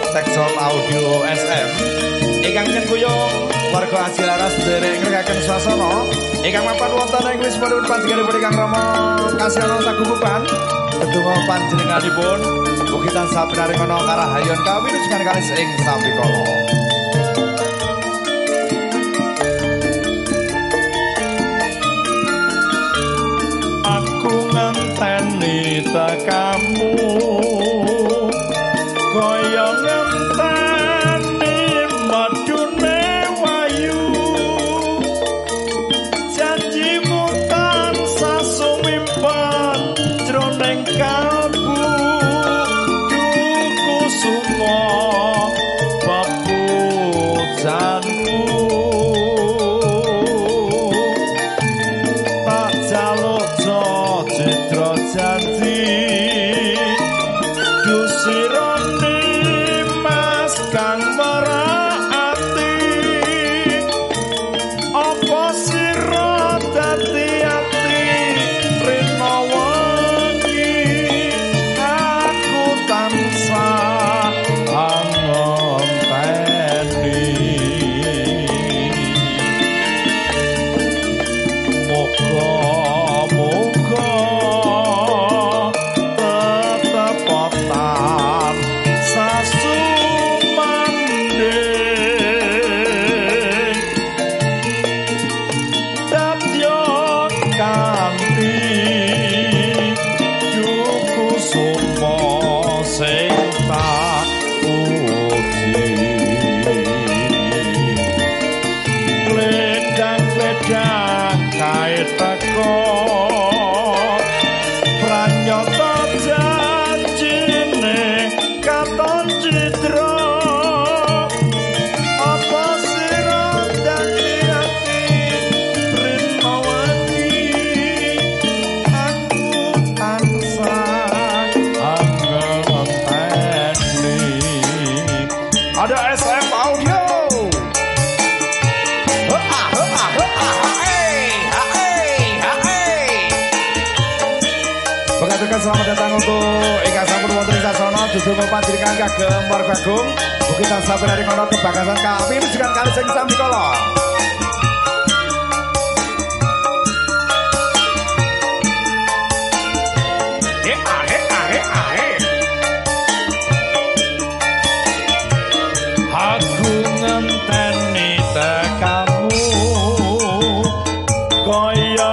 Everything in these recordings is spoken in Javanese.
Texon Audio SM ingkang nyengkuyung warga Ajilaras derek ngrekaken swasana ingkang mapan wonten ing wismipun panjenenganipun ingkang rama kasihana sagugupan kedonga panjenenganipun ugi tansah pinaring ana karahayon kawilujengan kalis ing sampikala. Aku ngenteni tekamu kaya ngenteni madune wayu janjimu tansah sumimpen jroning kalbu duku sumo papujanku tak jaluk citra janji dusirane kang maraati apa sira dadi ati rina wengi aku tansah ngenteni moga-moga tetepotan sasu kae teko pranyata janjine katon citra apa sira dadi ati rina wengi aku tansah ngenteni. Ada SM Audio. Mengaturkan selamat datang untuk ingkang sampun wonten ing sasana duduk panjenengan kagem warga agung mugi tansah pinaring ana kebanggasan kawilujengan kalih sing sampikala. Aku ngenteni tekamu kaya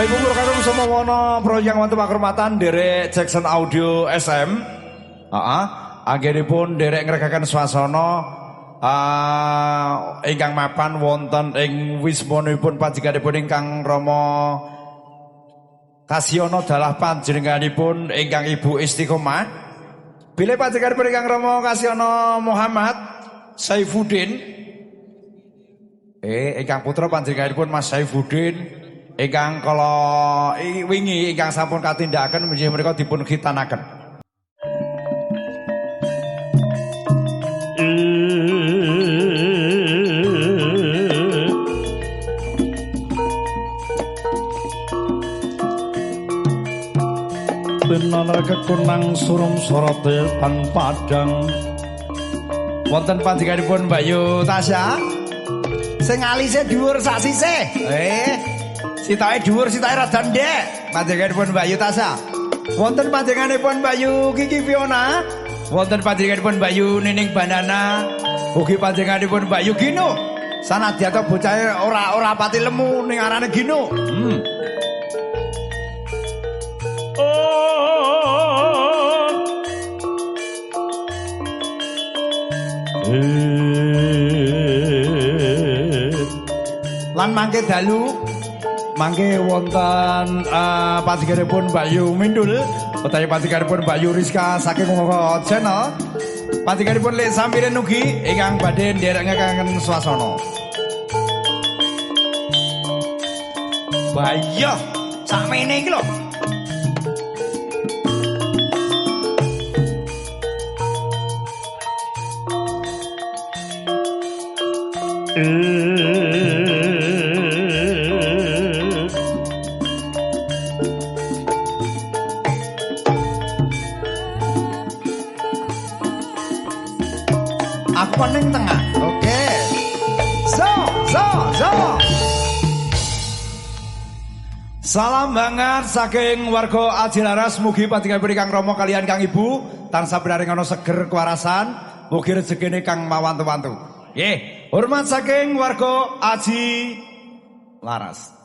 Bapak Ibu rekan semua mono proyek wantu pakrumatan derek Jackson Audio SM. Akhiripun derek ngregaken swasana ingkang mapan wonten ing wismanipun panjenenganipun ingkang Rama Kasyono dalah panjenenganipun ingkang Ibu Istiqomah. Bilih panjenenganipun ingkang Rama Kasyono Muhammad Saifuddin. Ingkang putra panjenenganipun Mas Saifuddin. Ingkang kala wingi ingkang sampun katindakaken menjih menika dipun khitanaken. Pinanreka kunang surum sorate pan padang. Wonten panjenenganipun Bayu Tasya. Sing alise dhuwur sak sisih. Sitae dhuwur sitae rada ndek. Panjenenganipun Bayu Tasya. Wonten panjenenganipun Bayu Kiki Fiona. Wonten panjenenganipun Bayu Nining Banana. Ugi panjenenganipun Bayu Gino. Sanadyan to bocahe ora pati lemu ning arane Gino. Lan mangke dalu mangke wonten panjenenganipun Bayu Mindul utawi panjenenganipun Bayu Rizka saking Mongo Channel. Panjenenganipun Lek Sampiren ugi ingkang badhe nderek ngekaken swasana. Bayo sakmene iki lho. Aku ning tengah. Oke. So. Salam banget saking warga Ajilaras. Mugi panjenenganipun Kang Rama kalian Kang Ibu tansah pinaring ana seger kewarasan, mugi rezekine Kang mawantu-wantu. Nggih, hormat saking warga Aji Laras.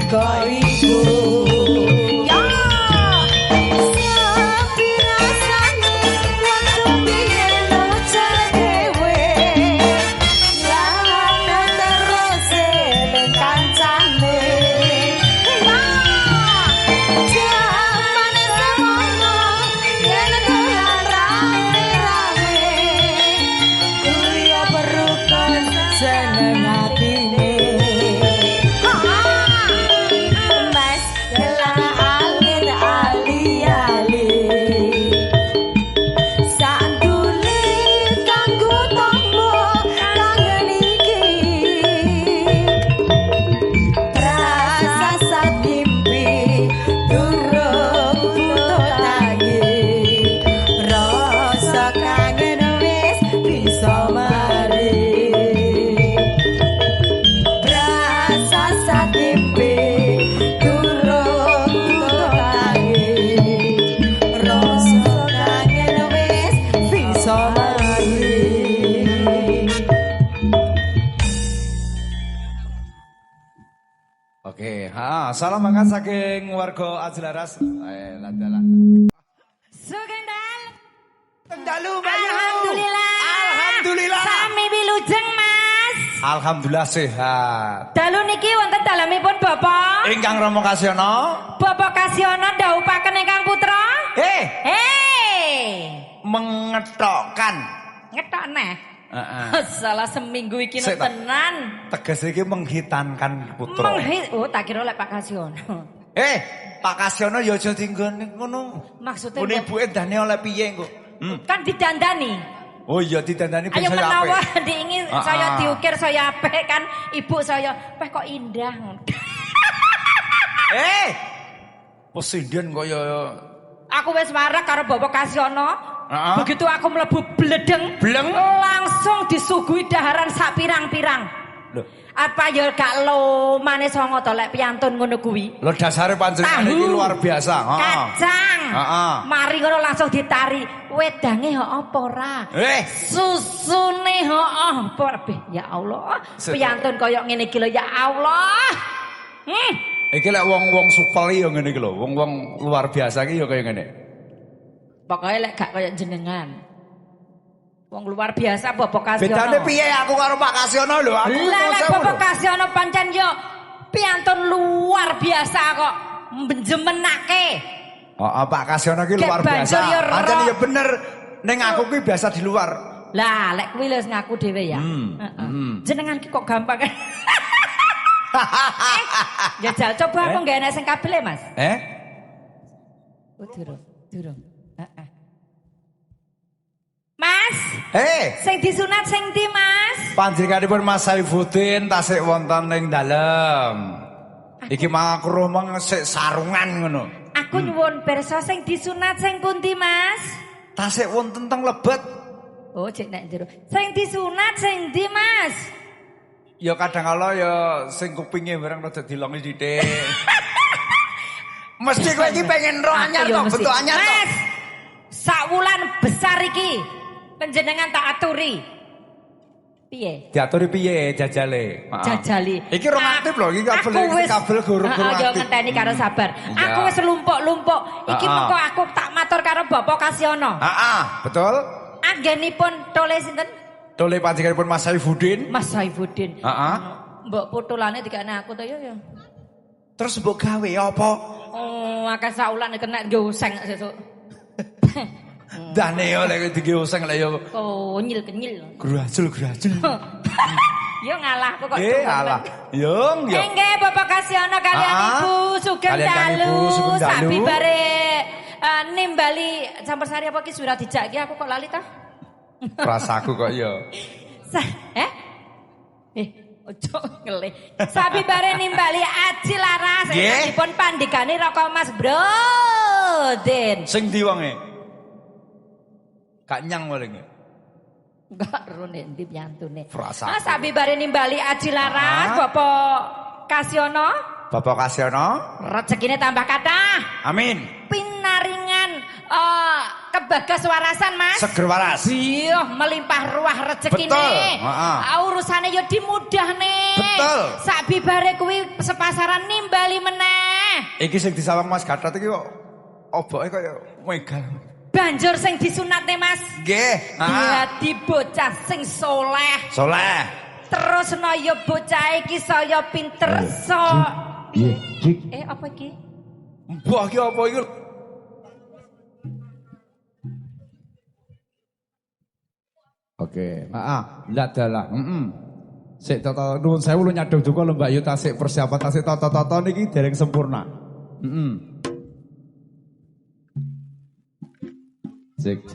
kok iku ya sapi rasane waktu biyen aja dewe lan terus eling kancane ya jamane semono yen dolan rame-rame kuya perukon seneng atine Mas gelang angin ali-ali sandule kanggo tombo kangen iki rasa sak mimpi durung butuh lagi rasa kangen wis bisa mari rasa sak mimpi durung butuh lagi rasa kangen wis bisa mari. Oke, salam makan saking warga Ajilaras. Ladalah. Sugeng Dal. Dalu Bayu. Alhamdulillah. Alhamdulillah. Sami wilujeng Mas. Alhamdulillah sehat. Dalu niki wonten dalemipun Bapak. Ingkang Rama Kasyono. Bapak Kasyono dhawuhaken ingkang putra. Mengetokkan. Ngetok neh. Heeh. Salah seminggu iki Sik, Pak. tenan. Tegas iki menghitankan putra. Oh, tak kira lek Pak Kasyono. Pak Kasyono ya aja dinggone ngono. Maksudnya Mun ibuke dane oleh piye kok? kan didandani. Oh iya didandani ben Ayo saya menawa apik. diingin Ah, saya ah. diukir saya apik kan ibu saya kok indah. Presiden kaya Aku wis marek karo Bapak Kasyono. Heeh. Begitu aku mlebu bledeng, Bleng. langsung disuguhi daharan sak pirang-pirang. Lho, Apa ya gak lo manis songo to lek piantun ngono kuwi. lho dasare panjenengan Tahu. iki luar biasa. Kacang. Heeh. Mari ngono langsung ditari. Wedange kok apa ora? Susune kok apa Beh, ya Allah. Piantun koyo ngene iki lho ya Allah. Iki lek wong-wong supel ya ngene iki lho, wong-wong luar biasa iki ya kaya ngene. Pokoknya lek gak koyo jenengan. Wong luar biasa Bapak Kasyono. Bedane piye aku karo Pak Kasyono lho, aku Lah lek sewu Bapak lho. Kasyono pancen yo piantun luar biasa kok menjemenake. Pak Kasyono iki luar Kek biasa. banjur ya ro. Pancen ya bener. Ning aku ki biasa di luar. Lah lek kuwi wis ngaku dhewe ya. Jenengan ki kok gampang. Jajal coba aku nggak enak sing kabel Mas. Oh durung. Heeh. Mas, sing disunat sing ndi Mas? Panjenenganipun Mas Saifuddin tasik wonten ning dalem. Iki mang aku romong sik sarungan ngono. Aku nyuwun pirsa sing disunat sing pundi Mas? Tasik wonten teng Lebet. Oh, cek nek jero. Sing disunat sing ndi Mas? Ya kadang kala ya sing kupinge bareng rada dilongi sithik. Mesti kowe iki pengen ro anyar Aku ya kok, mesti. bentuk anyar kok. Mas, sak wulan besar iki panjenengan tak aturi. Piye? Diaturi piye jajale? Jajali. Iki rong aktif lho, iki kabel gurung Yo aktif. ngenteni karo sabar. Iya. Aku wis lumpuk-lumpuk. Iki mengko aku tak matur karo Bapak Kasyono. Betul. Anggenipun tole sinten? Tole panjenenganipun Mas Saifuddin. Mas Saifuddin. Mbok potolane dikane aku to ya. Terus mbok gawe apa? Oh, akeh saulan kena joseng sesuk. Dane yo lek digioseng lek yo Oh, nyil-kenyil. grajul. Yo ngalahku kok. Alah. Yung yo. Nggih, Bapak Kasyono kalian Ibu Sugeng Kalian Kang Ibu Dalu. Sugeng Dalu. Sabi bare nimbali Campursari apa ki surat dijak ki aku kok lali ta? Rasaku kok yo. Ojo ngelih. Sabi bare nimbali Aji Laras dipun pandhegani Raka Mas Brodin. Sing ndi wonge? Gak nyang paling. Enggak rene ndi piantune. Frasa. Sabi bare nimbali Aji Laras Bapak Kasyono. Bapak Kasyono. Rezekine tambah kathah. Amin. Pinaringan Bagas warasan, Mas. Seger waras. Iya, melimpah ruah rezekine. Betul. Heeh. Urusane yo dimudahne. Betul. Sak bibare kuwi sepasaran nimbali meneh. Iki sing disawang Mas Gatot iki kok oboke kaya megal. Banjur sing disunatne, Mas. Nggih. Dadi bocah sing soleh. Soleh. Terus ya bocah iki saya pinter apa iki? Mbah iki apa iki? Oke, ndak dalah. Sik tata nuwun sewu lu nyadong duka lho Mbak Yu tasik persiapan tasik tata-tata niki dereng sempurna. Cek.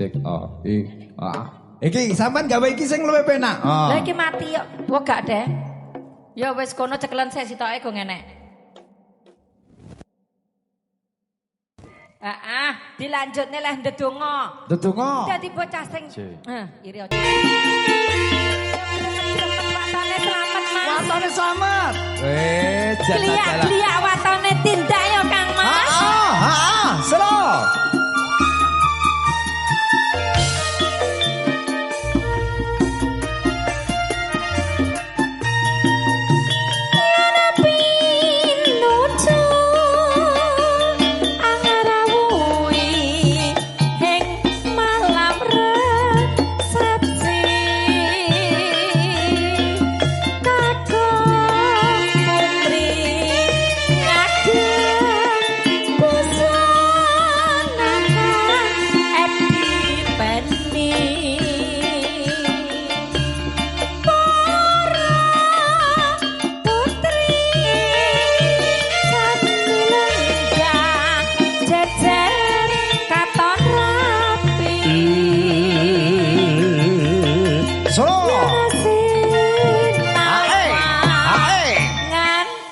Iki sampean gawe iki sing luwih penak. Lah iki mati yo. Wah gak deh. Ya wis kono cekelen sik sitoke go ngenek. Dilanjutne leh ndedonga. Ndedonga. Dadi bocah sing iri aja. Watone selamat. Jalan-jalan. Glia watone tindak yo Kang Mas. Selo.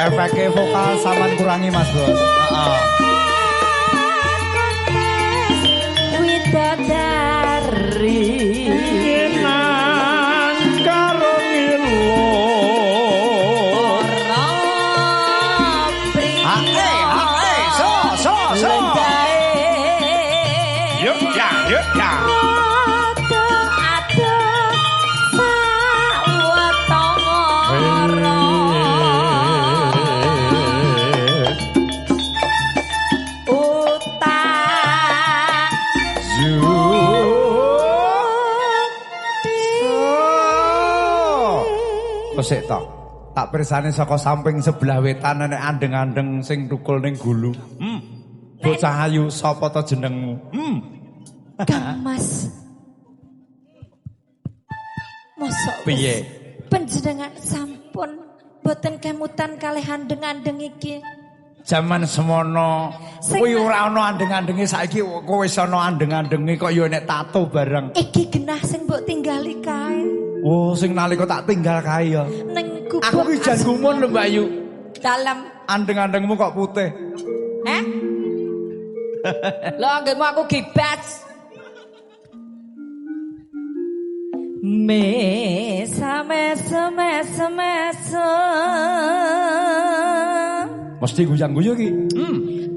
Efeknya vokal saman kurangi Mas Bos. Widadari nang karo ngilo. So. Yuk ya. Sik to. Tak pirsani saka samping sebelah wetan nek andeng-andeng sing tukul ning gulu. Bocah ayu sapa to jenengmu? Kang Mas. Mosok piye? Panjenengan sampun boten kemutan kalih andeng-andeng iki. Zaman semono kuwi ora ana andeng-andenge saiki kok wis ana andeng-andenge kok ya nek tato bareng. Iki genah sing mbok tinggali kae. Oh, sing nalika tak tinggal kae ya. Ning gubuk. Aku ki jan gumun lho Mbak Yu. Dalem. Andeng-andengmu kok putih. Lho anggemu aku gibas. Mesa. Mesti guyang-guyu ki.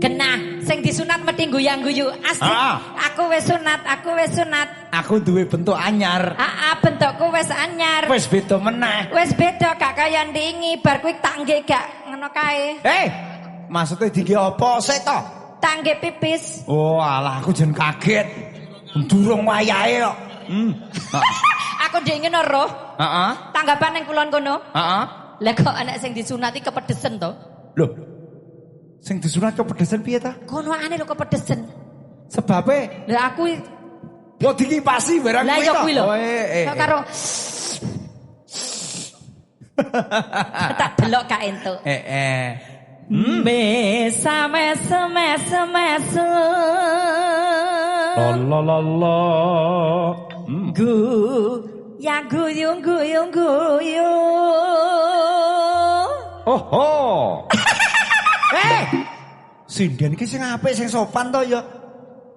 Genah, sing disunat mesti guyang-guyu. Asli. Aku wis sunat. Aku duwe bentuk anyar. Bentukku wis anyar. Wis beda meneh. Wis beda gak kaya ndingi, bar kuwi tak nggih gak ngono kae. Maksudnya dingge apa sik to? Tak nggih pipis. Oh, alah aku jen kaget. Durung wayahe kok. Aku ndek ngene roh. Tanggapan ning kulon kono. Lah kok anak sing disunati kepedesen to? Loh. Sing disunat kepedesan piye ta? Kono ane lho kepedesen. Sebabe? Lah aku kok dikipasi barang kuwi to. Lah ya kuwi lho. Karo tak delok gak entuk. Mesa. La. Yang guyung. Oh. Sinden iki sing apik sing sopan to ya.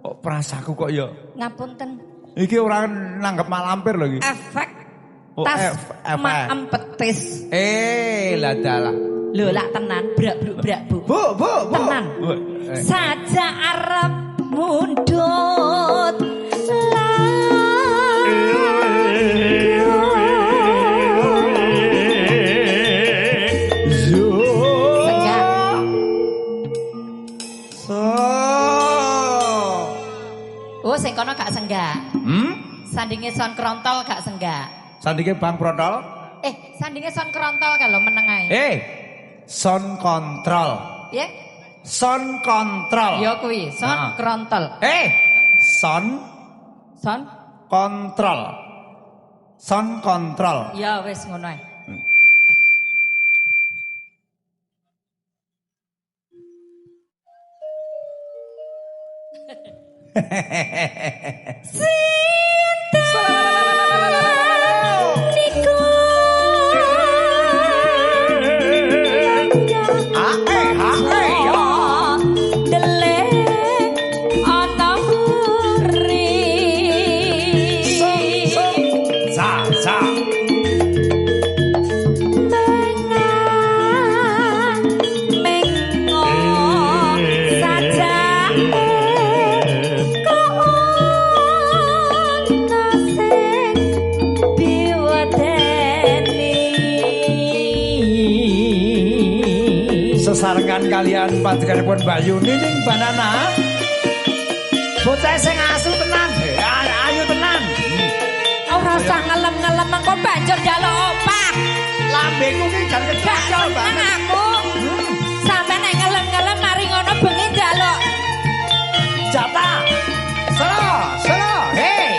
Kok prasaku kok ya. Ngapunten. Iki ora nanggep malampir lho iki. Efek tas maem petis. Lah dalah. Lho lak tenan brak bu. Bu. Tenan. Saja arep mundut kono gak senggak. Sandinge son krontol gak senggak. Sandinge Bang Protol? Sandinge son krontol kalau meneng ae. Son kontrol. Piye? Son kontrol. Ya kuwi, son krontol. Son kontrol. Son kontrol. Ya wis ngono ae. Sesarengan kalian panjenenganipun Mbak Yuni ning Banana. Bocah sing asu tenan. Ayo tenan. Ora usah ngelem-ngelem mengko banjur njaluk opah. Lambeku ki jan kecacol banget. Aku. Sampe nek ngelem-ngelem mari ngono bengi njaluk. Jatah. Selo, hei.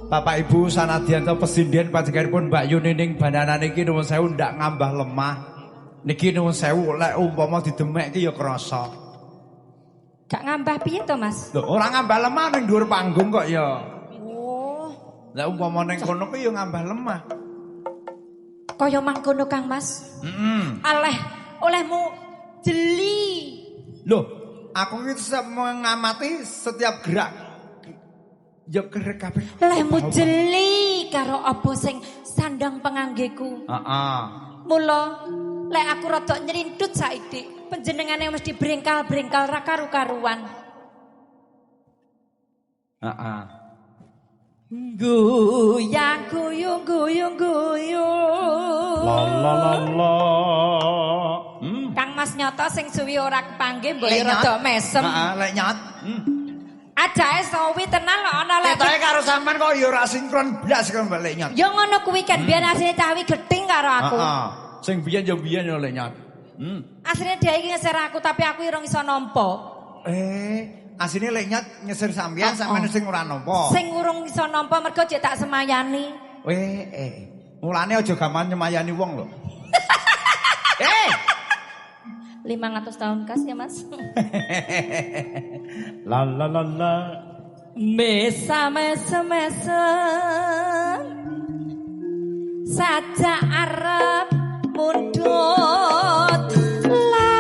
Bapak Ibu sanadyan to pesindian panjenenganipun Mbak Yuni ning Banana niki nuwun sewu ndak ngambah lemah. Niki nuwun sewu lek umpama didemek ki ya krasa. Gak ngambah piye to, Mas? Lho, ora ngambah lemah ning dhuwur panggung kok ya. Oh. Lek umpama ning kono ki ya ngambah lemah. Kaya mangkono Kang Mas. Aleh, olehmu jeli. Loh, aku ki mengamati setiap gerak. Ya kerek kabeh. Lehmu jeli karo apa sing sandang penganggeku. Mula lek aku rada nyerintut saiki, panjenengane mesti brengkal-brengkal ra karu-karuan. Goyang guyung guyung guyung. La. Kang Mas nyoto sing suwi ora kepanggih mbok ya rada mesem. Lek nyat. Ajae sawi tenan lho ana lek. Ketoke karo sampean kok ya ora sinkron blas karo Mbak Lenyat. Ya ngono kuwi kan biyen asline cawi geding karo aku. Sing biyen ya Lenyat. Asline dhek iki ngeser aku tapi aku ora iso nampa. Asline Lenyat ngeser sampean sampean sing ora nampa. Sing urung iso nampa mergo jek tak semayani. Mulane aja gampang nyemayani wong lho. 500 tahun kas ya Mas. La. Mesa. Saja arep mundut. La.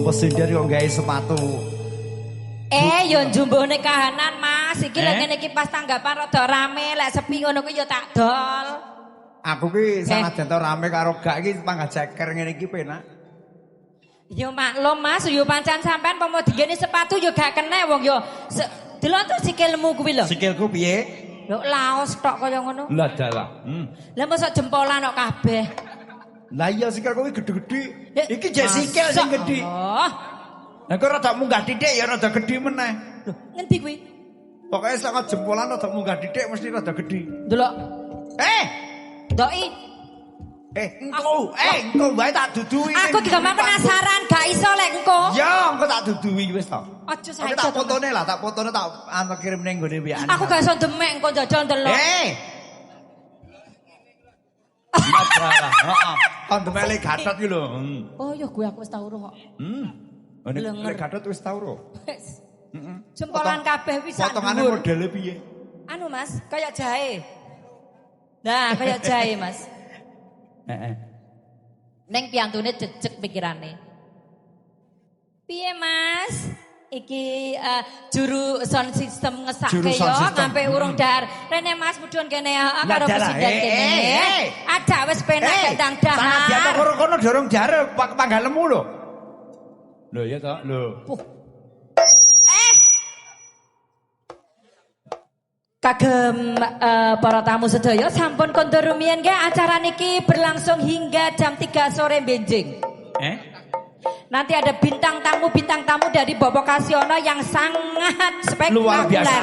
Ongko sindir kok gawe sepatu. Yo jumbone kahanan Mas, iki lek ngene iki pas tanggapan rada rame, lek sepi ngono kuwi yo tak dol. Aku ki sanajan to rame karo gak iki pangga ceker ngene iki penak. Yo maklum Mas, yo pancen sampean pomo digene sepatu yo gak kena wong yo. Delok to sikilmu kuwi lho. Sikilku piye? Yo laos tok kaya ngono. Lah dalah. Lah mosok jempolan kok kabeh. Lah iya sikilku iki gede-gede. Iki jek sikil sing gedhe. Lah kok rada munggah titik ya rada gedhe meneh. Lho, ngendi kuwi? Pokoke sak jempolan rada munggah titik mesti rada gedhe. Delok. Doki. Engko wae tak duduhi. Aku juga penasaran, gak iso lek engko. Ya, engko tak duduhi wis to. Aja saiki. Tak fotone lah, tak fotone tak kirim ning gone wian. Aku gak iso demek engko jajal ndelok. Masalah, heeh. Kon demek le Gatot iki lho. Oh ya gue aku wis tau kok. Lek Gatot wis tau ro. Jempolan kabeh wis sak. Potongane modele piye? Anu Mas, kayak jahe. Nah, kayak jahe Mas. Neng piantune jejeg pikirane. Piye Mas? Iki juru sound system ngesake yo sampai urung dar. Rene Mas mudhun kene karo presiden kene. Ada wis penak ndang dahar. Sanadyan to kono dorong jar panggalemu lho. Lho ya to, lho. Kagem para tamu sedaya sampun kondur rumiyin nggih acara niki berlangsung hingga jam 3 sore benjing. Nanti ada bintang tamu dari Bobo Kasiono yang sangat spektakuler. Luar biasa.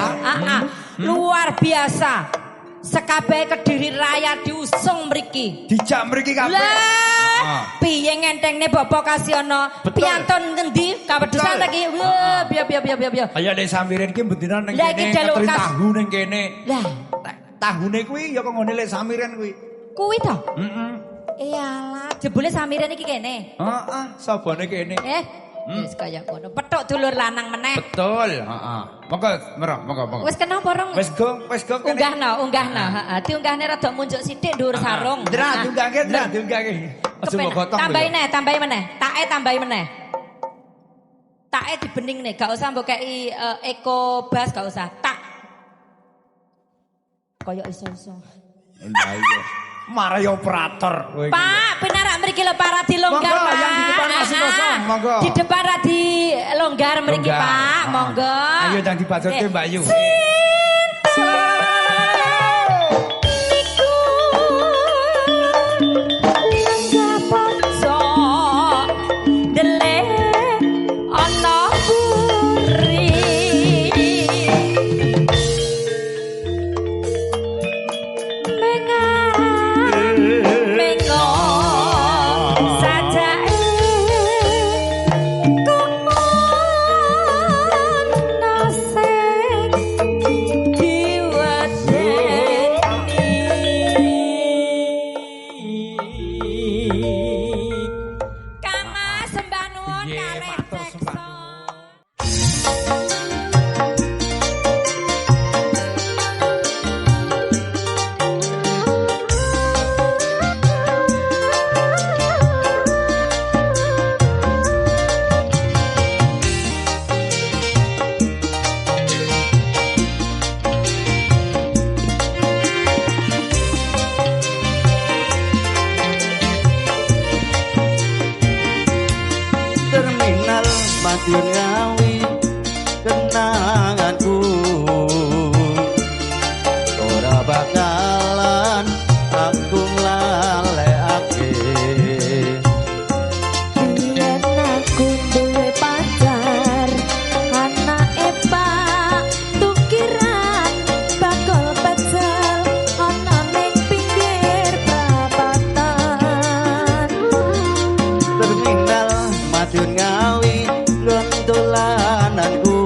Luar biasa. Sekabeh Kediri Raya diusung mriki. Dijak mriki kabeh. Lah, piye ngentengne Bobo Kasiono? Piantun ngendi? Kawedusan lagi. Wah, biya. Ayo nek samiren ki bendina ning kene, ketri tahu ning kene. Lah, tahune kuwi ya kok ngene lek samiren kuwi. Kuwi to? Iyalah, jebule samiren iki kene. Heeh, sabane kene. Wis kaya ngono. Petuk dulur lanang meneh. Betul, heeh. Monggo. Wis kena porong. Wis go kene. Unggahno, heeh. Diunggahne rada munjuk sithik dhuwur sarung. Dra diunggahke. Aja mbok gotong. Tambahi meneh. Take tambahi meneh. Take dibening nih, gak usah mbok kei Eko Bas, gak usah. Tak. Kaya iso-iso. Lah iya. Marai operator. Pak, penarak mriki lho para dilonggar Pak. Yang di depan masih kosong, monggo. Di depan di longgar mriki Pak, monggo. Ayo ndang dibacutke Mbak Yu. Madiun Ngawi kenanganku ora bakalan aku lalekake yen aku duwe pacar anake Pak tukiran bakal pecel ana ning pinggir prapatan terminal Madiun Ngawi dolananku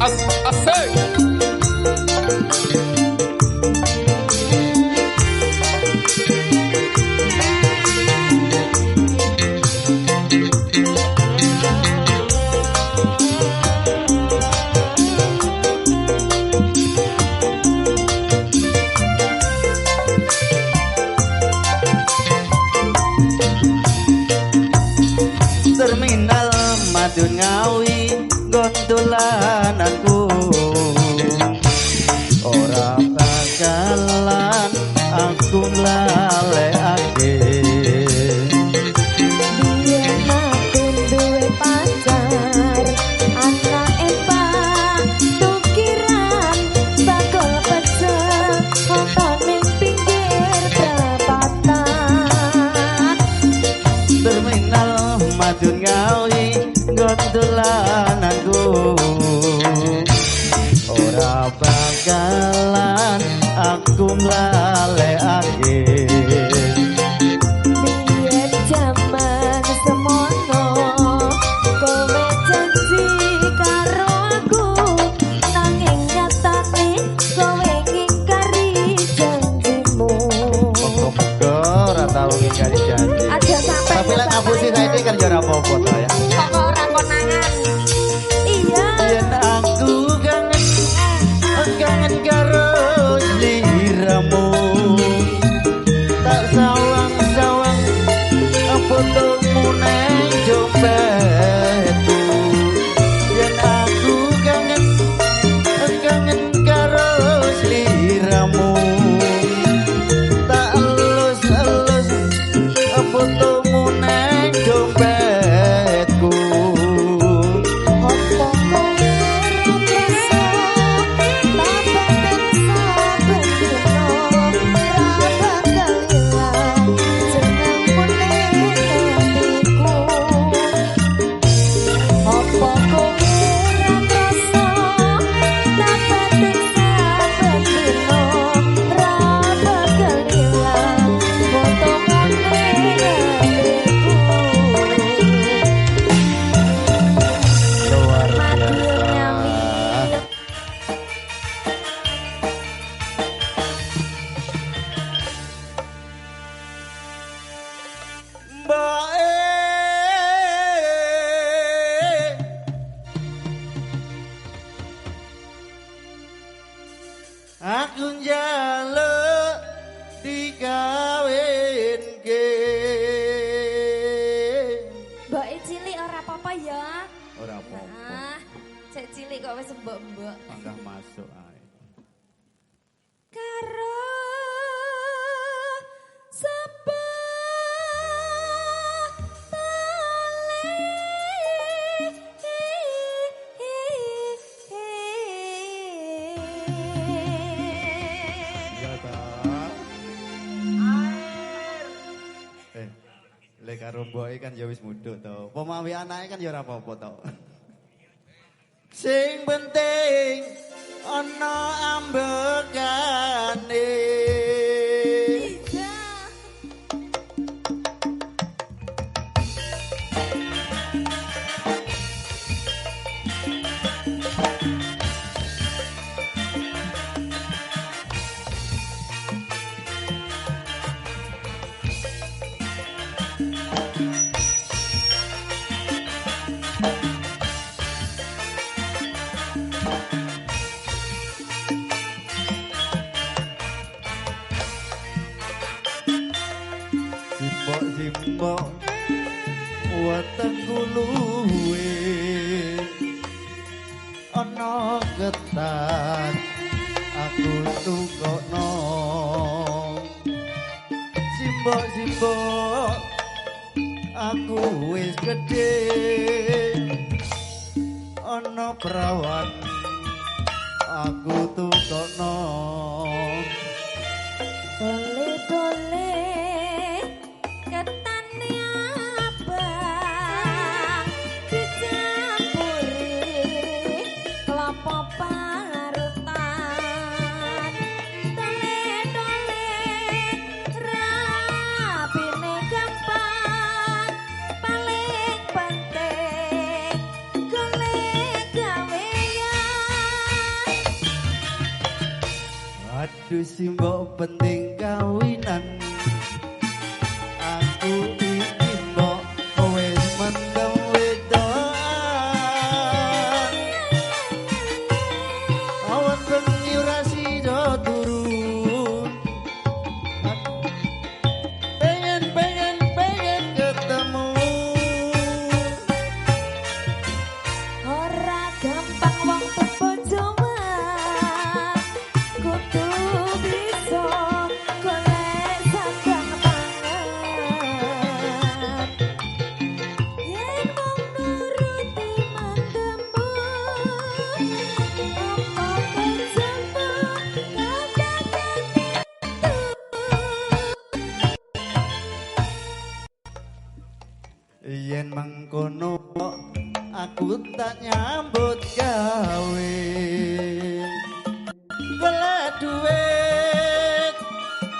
Asik. Terminal Madun Ngawi gondolananku ora bakalan aku lalekake Biyen aku duwe pacar anake Pak tukiran bakul pecel fontone pinggir perapatan Terminal Madun Ngawi gondolananku ora bakalan aku lalekake Biyen jaman semono kowe janji karo aku nanging nyatane kowe ngingkari janjimu Muga ora tau ngingkari janji aja sampai tapi lek ngapusi saiki kan ya ora apa-apa to ya kok ora konangan iya yen aku kangen karo sliramu tak sawang-sawang fotomu nang dompetku yen aku kangen karo sliramu tak elus-elus fotomu nang dompetku opo kowe rasa babagan saben dino ra bakal ilang jenengmu ning hatiku opo kowe rasa babagan saben dino ra bakal ilang fotomu ning hatiku luar Madiun Ngawi. biasa Mbak aku njaluk dikawinke Mbok cilik ora apa-apa ya. ora apa-apa Nah, cek cilik kok wis mbok-mbok. mangkah masuk ae Karo sapa ya ta lek karo mboke kan ya wis mudhuk to pemawi anake kan ya ora apa-apa to sing penting ana ambekane simbok wetengku luwe ana ketan aku tukokno simbok aku wis gedhe ana perawan aku tukokno Dole-dole ketane abang dicampuri kelapa parutan. Dole-dole rapine gampang paling penting golek Waduh simbok penting kawinan. Aku iki mbok wis mendem wedoan. Awan bengi ora sida turu. Pengen ketemu. Ora gampang wong pebojoan, kudu bisa golek sandang pangan. Yen mung nuruti mandemmu, apa bojomu kadang-kadang Yen mengkono aku tak nyambut gawe. Golek duit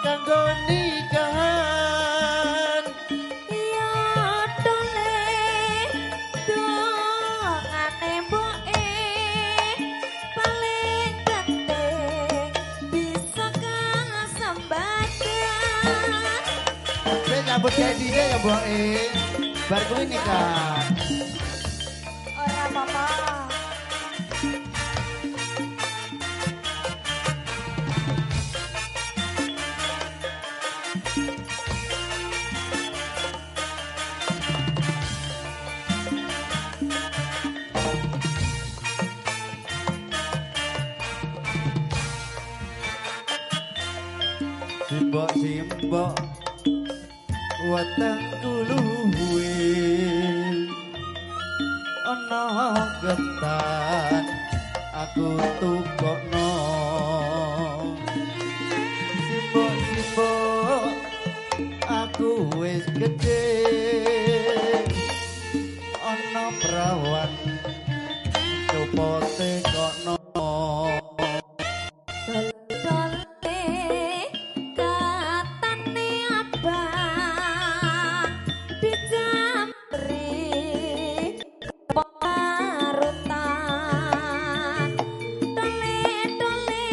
kanggo nikahan. ya dole dongane mboke paling penting bisa kasambadan. Saya nyambut gawe dhisik ya, Mbok. Bar kuwi nikah. Ora apa-apa. Simbok weteng kuluwe ana getan aku tukokno. Simbok aku wis gedhe ana prawan copote kokno. Dole katane abang dicamri parutan. Dole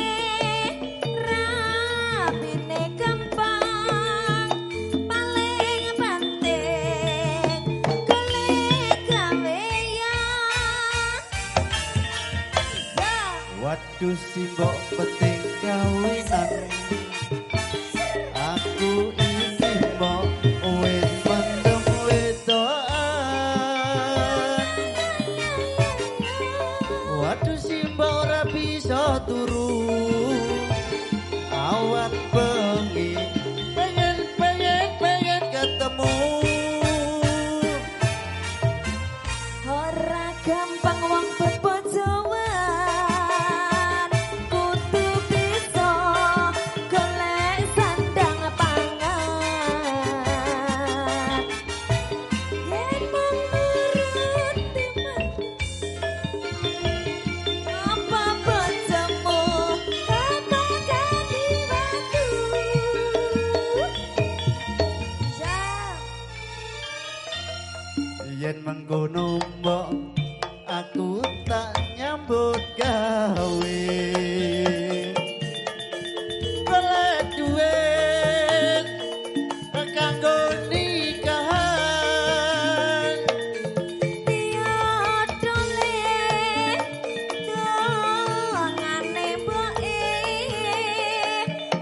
rabine gampang paling penting golek gawean. Waduh simbok penting kawinan. Aku iki mbok wis mendem wedoan. Waduh simbok ora bisa turu. Awan bengi pengen ketemu. Ora gampang wong bebojoan, kudu bisa golek sandang pangan. Yen mung nuruti apa bojomu katakan dibantu. Yen mengkono mbok aku tak nyambut gawe. Golek duit kanggo nikahan. Ya dole dongane mboke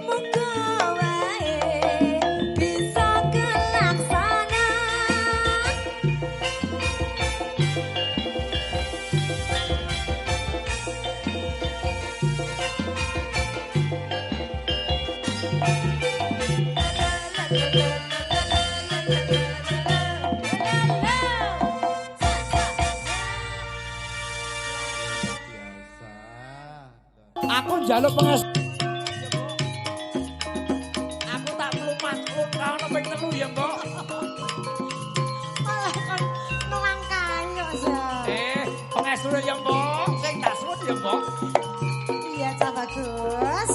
muga wae bisa kelaksana. Aku njaluk aku tak mlumat kaono ping 3 ya, Mbok. Malah kon nuwang kayu ya. Pengestune ya, Mbok. Sing tak suwun ya, Mbok. Iya, Cak Bagus.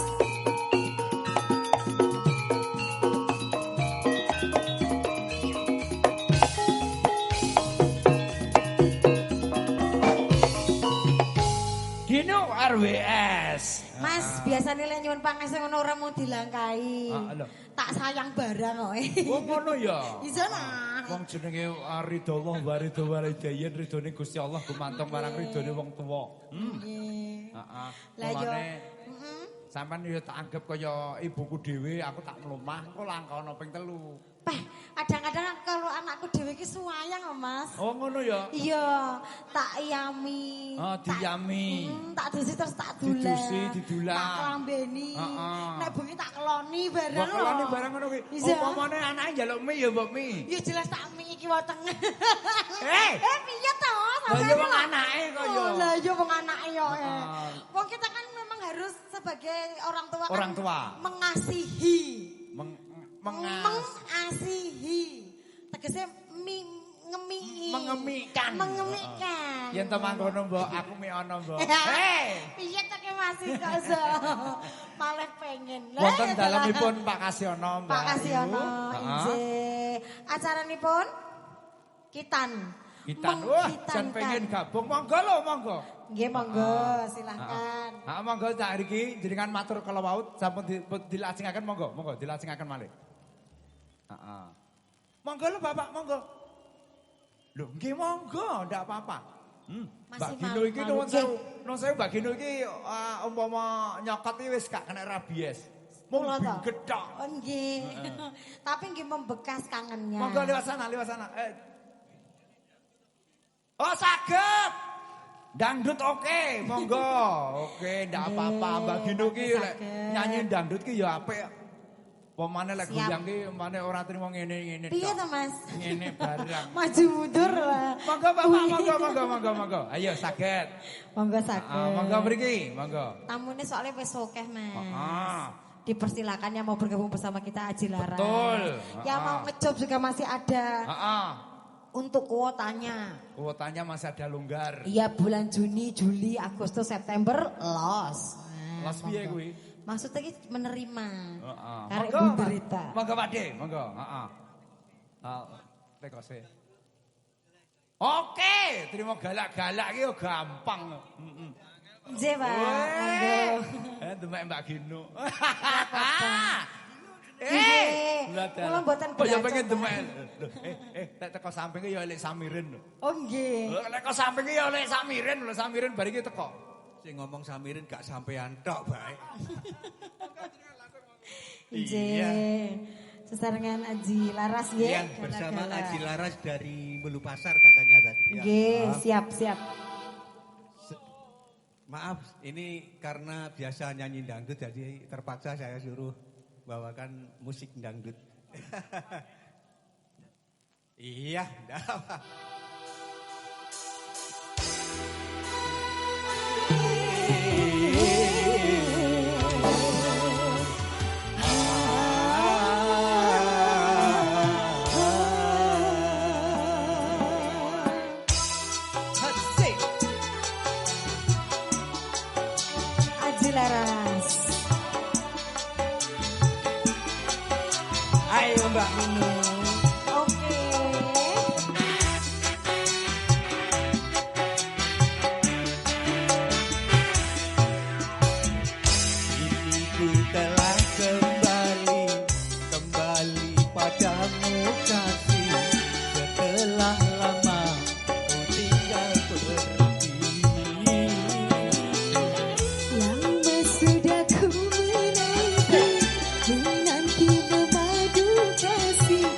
Gino RWS. Mas, biasane lek nyuwun pangapunten ngono ora mung dilangkai. Tak sayang barang kok. Oh ngono ya. Iso nah. Wong jenenge ridho Allah wa ridho walidain, ridhone Gusti Allah gumantung marang ridhone wong tuwa. Nggih. Heeh. Lah yo. Sampeyan yo tak anggap kaya ibuku dhewe, aku tak mlumah engko langkono ping 3. Kadang-kadang kalau anakku dhewe ki suwayang lho, Mas. Oh ngono ya. Iya, tak iyami. Oh, diyami. Tak dusi terus tak dulan. Didulang. Tak klambeni. Nek bengi tak keloni bareng lho. Keloni bareng ngono kuwi. Upamane anake njaluk mie ya mbok mie. Ya jelas tak mie iki weteng. Piye to? Lah ya wong anake kok ya. Lah ya wong anake yo. Wong kita kan memang harus sebagai orang tua kan mengasihi. Mengasihi. Tegese mengemikan. Mengemikan. Yen to mangkono mbok, aku mie ana mbok. Piye to ki masih kok iso. Malah pengen. Wonten dalemipun Pak Kasiono, Mbak. Pak Kasiono, nggih. Acaranipun Kitan. Wah, jan pengen gabung. Monggo lho, monggo. Nggih, monggo, silahkan. Monggo tak mriki jenengan matur kala wau sampun dilajengaken monggo, dilajengaken malih. Heeh. Monggo lho Bapak, monggo. Lho, nggih monggo, ndak apa-apa. Mbak Gino iki nuwun sewu Mbak Gino iki umpama nyokot iki wis gak kena rabies. Mung gedhok. Oh nggih. Tapi nggih membekas kangennya. Monggo liwat sana. Oh saged. Dangdut oke, monggo. Oke, ndak apa-apa Mbak Gino ki lek nyanyi dangdut ki ya apik. Pemane lek goyang ki mane ora trimo ngene-ngene tok. Piye to, Mas? Ngene barang. Maju mundur lah. Monggo Bapak, monggo. Ayo saged. Monggo saged. Monggo mriki, monggo. Tamune soalnya wis akeh, Mas. Heeh. Dipersilakan yang mau bergabung bersama kita Aji Laras. Betul. Yang mau ngejob juga masih ada. Heeh. Untuk kuotanya. Kuotanya masih ada longgar. Iya, bulan Juni, Juli, Agustus, September los. Los piye kuwi? Maksudnya ki menerima. Heeh. Karek menderita. Monggo Pakde, monggo. Heeh. Tekose. Oke, terima galak-galak ki yo gampang. Heeh. Nggih, Pak. Monggo. Demek Mbak Gino. Kula mboten kok ya pengen demek. Nek teko sampinge ya elek samirin lho. Oh nggih. Nek teko sampinge ya elek samirin lho, samirin bar iki teko. Sing ngomong samirin gak sampean tok bae. Nggih. Sesarengan Aji Laras nggih. Iya, bersama Aji Laras dari Belu Pasar katanya tadi. Nggih, siap. Maaf, ini karena biasa nyanyi dangdut jadi terpaksa saya suruh bawakan musik dangdut. Iya, enggak apa. Aji Laras. Ayo Mbak Minu. Oke. Kini ku telah kembali padamu kasih. Setelah lama kau tinggal pergi. Lama sudah ku menanti memadu kasih.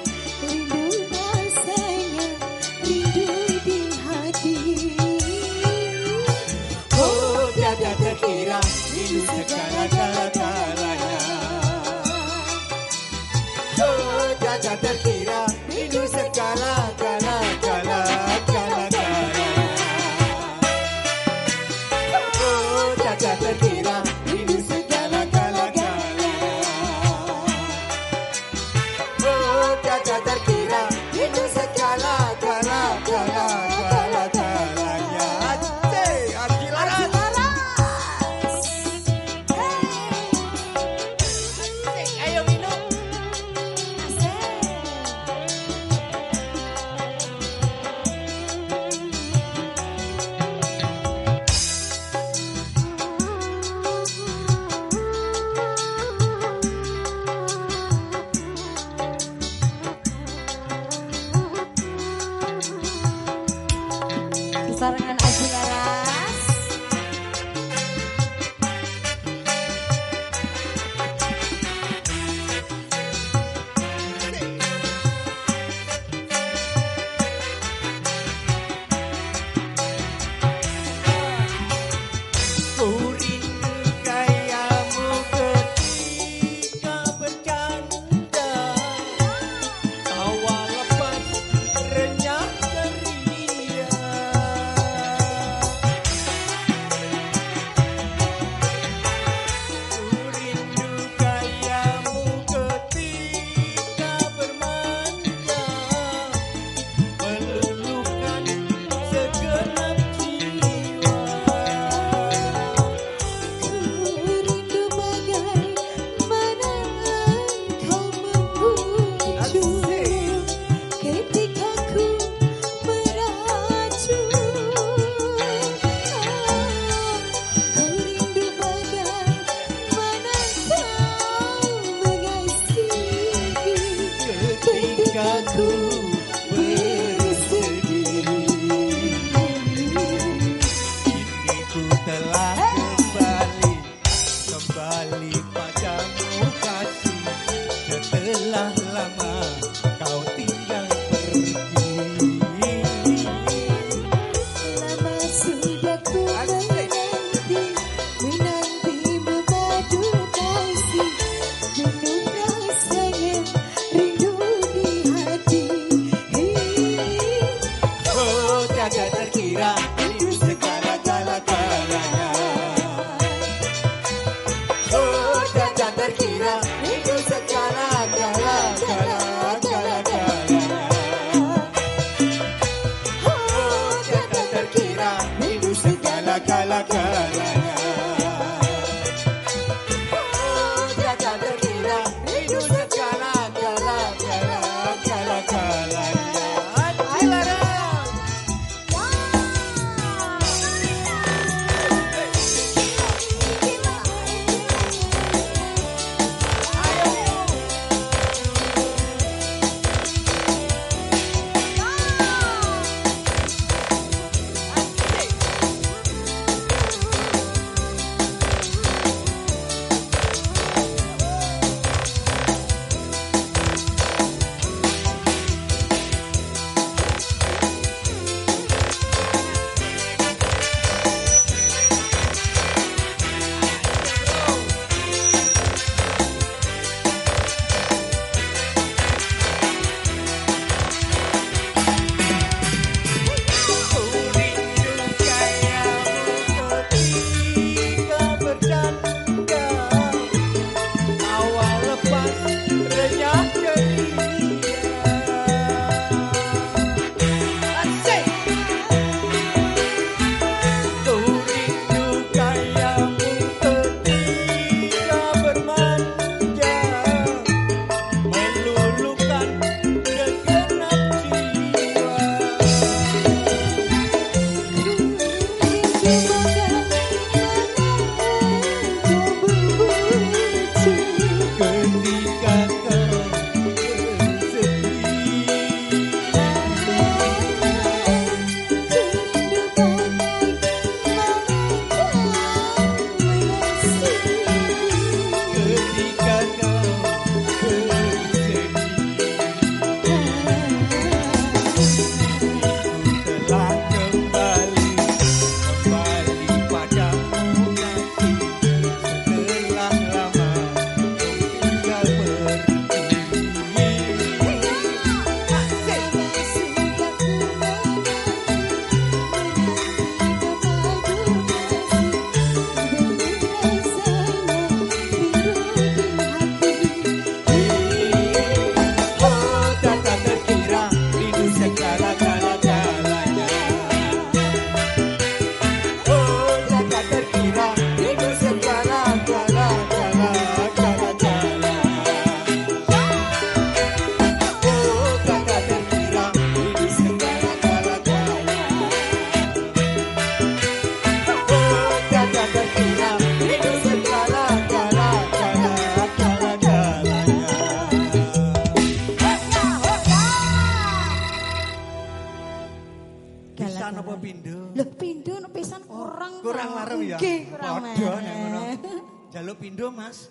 Jaluk pindho, Mas.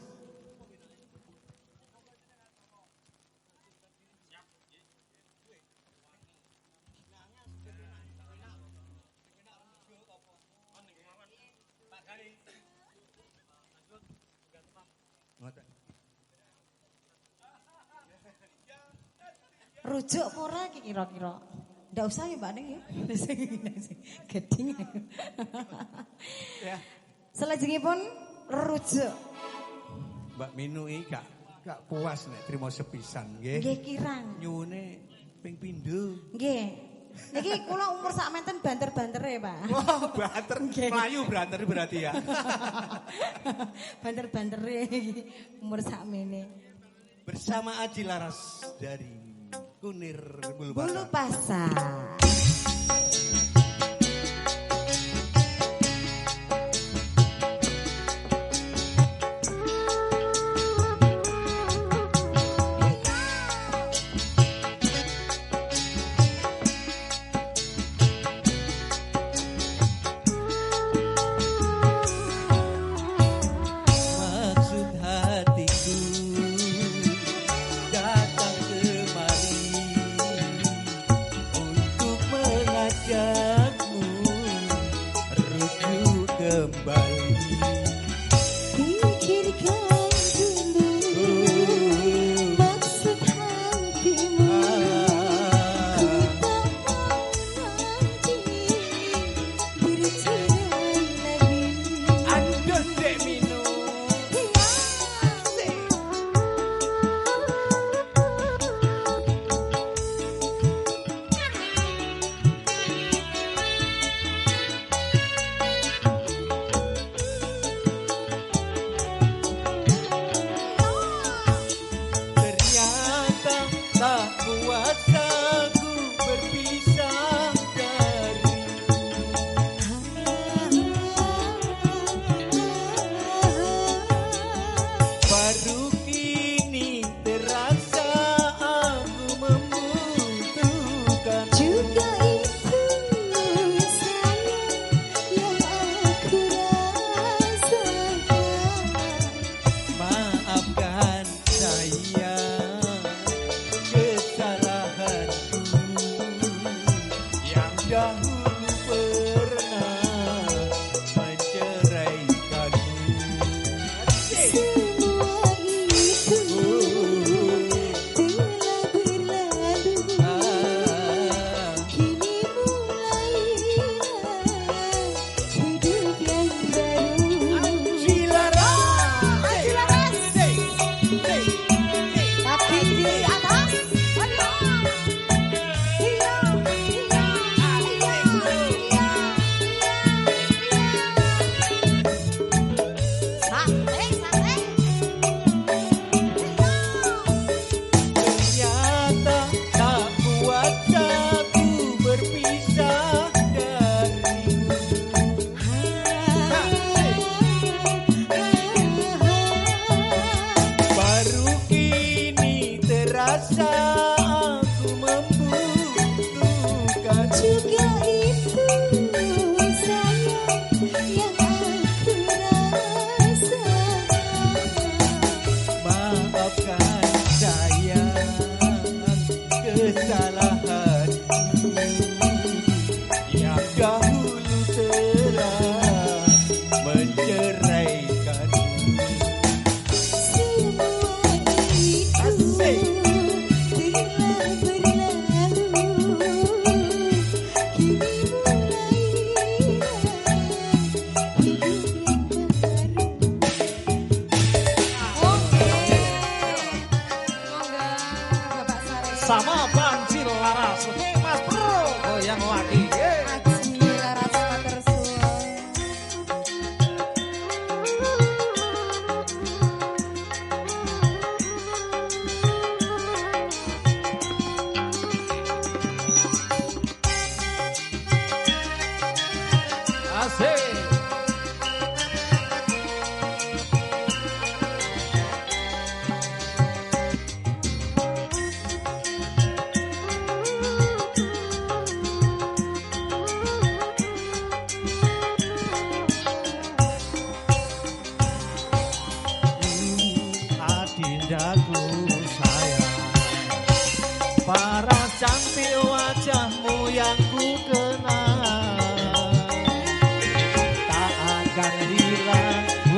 Rujuk apa ora iki kira-kira? Ndak usah ya Mbak Ning ya. Geding. Ya. Selajengipun rujuk. Mbak Minu iki gak puas nek trimo sepisan nggih. Nggih kirang. Nyuwune ping pindho. Nggih. Niki kula umur sak menten banter-bantere, Pak. Wah, banter. Melayu banter berarti ya. Banter-bantere umur sak mene. Bersama Aji Laras dari Kunir Bulu Pasar. Bulu Pasar.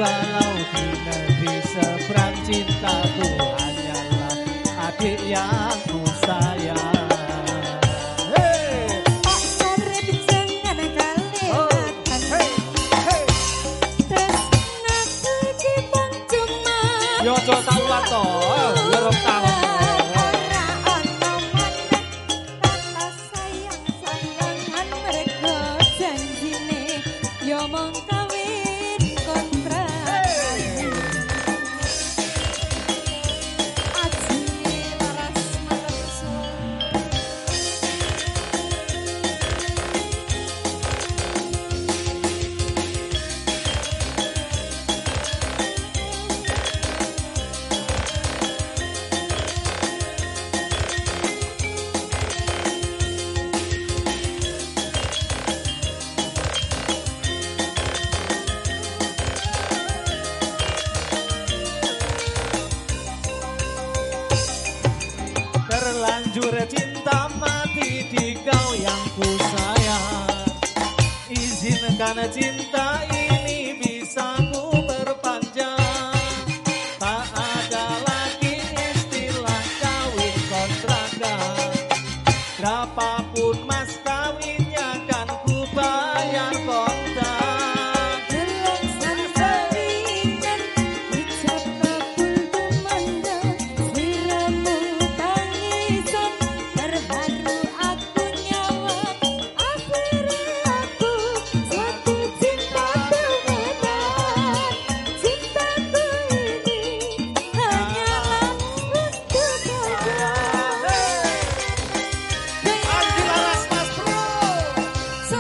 Walau di negeri seberang cintaku hanyalah adik yang ku sayang. Yo aja tak ulat to, lorong tahun. Ora ana maneh kata sayang-sayangan mergo janjine yo mung kawin kontrak. Aji laras matersu. Terlanjur cinta mati di kau yang ku sayang. Izinkan cinta ini bisa ku perpanjang. Tak ada lagi istilah kawin kontrakan. Berapapun mas kawinnya kan ku bayar kontak. Gelangsan saringan ucap kabul kumandang sliramu tangisan terharu aku nyawang akhirnya aku jatuh cinta temenan cintaku ini hanyalah untuk kau. Andi Laras Mas Bro. So,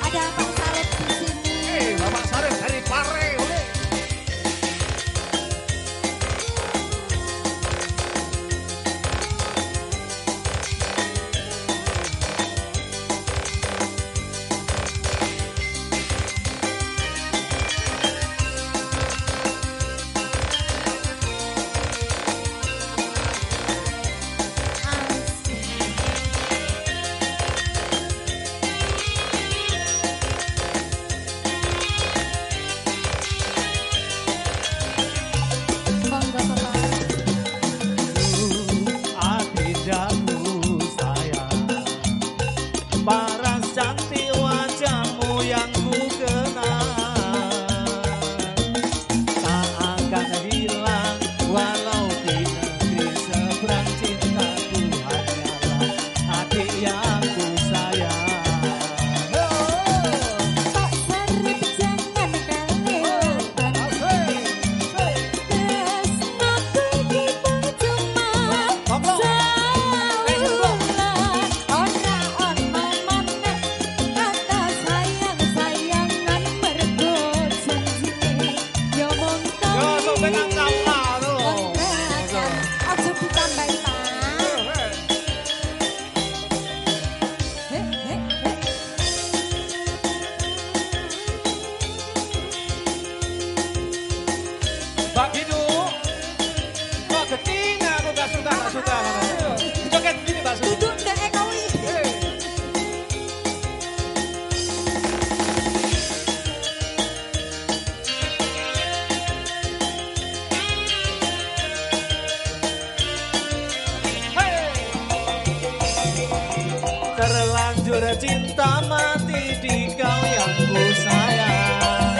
ada Pak Sarip di sini. Bapak Sarip dari Pare. Monggo Bapak. Adikku sayang, paras cantik wajahmu yang ku kenal, tak akan hilang walau di negeri seberang cintaku hanyalah adik yang ku sayang. Pak Sarip jangan kelewatan. Tresnaku iki percuma. Saulan ora ana maneh kata sayang-sayangan mergo janjine yo mung Yo sok pengang kawin kalah lho. kontrakan. Aja ditambahi Pak. Heh, heh, heh. Mbak Ginu, kok keting aku gak suka. Joget gini Mbak Susi. Duduk ndek kowe. Terlanjur cinta mati di kau yang ku sayang.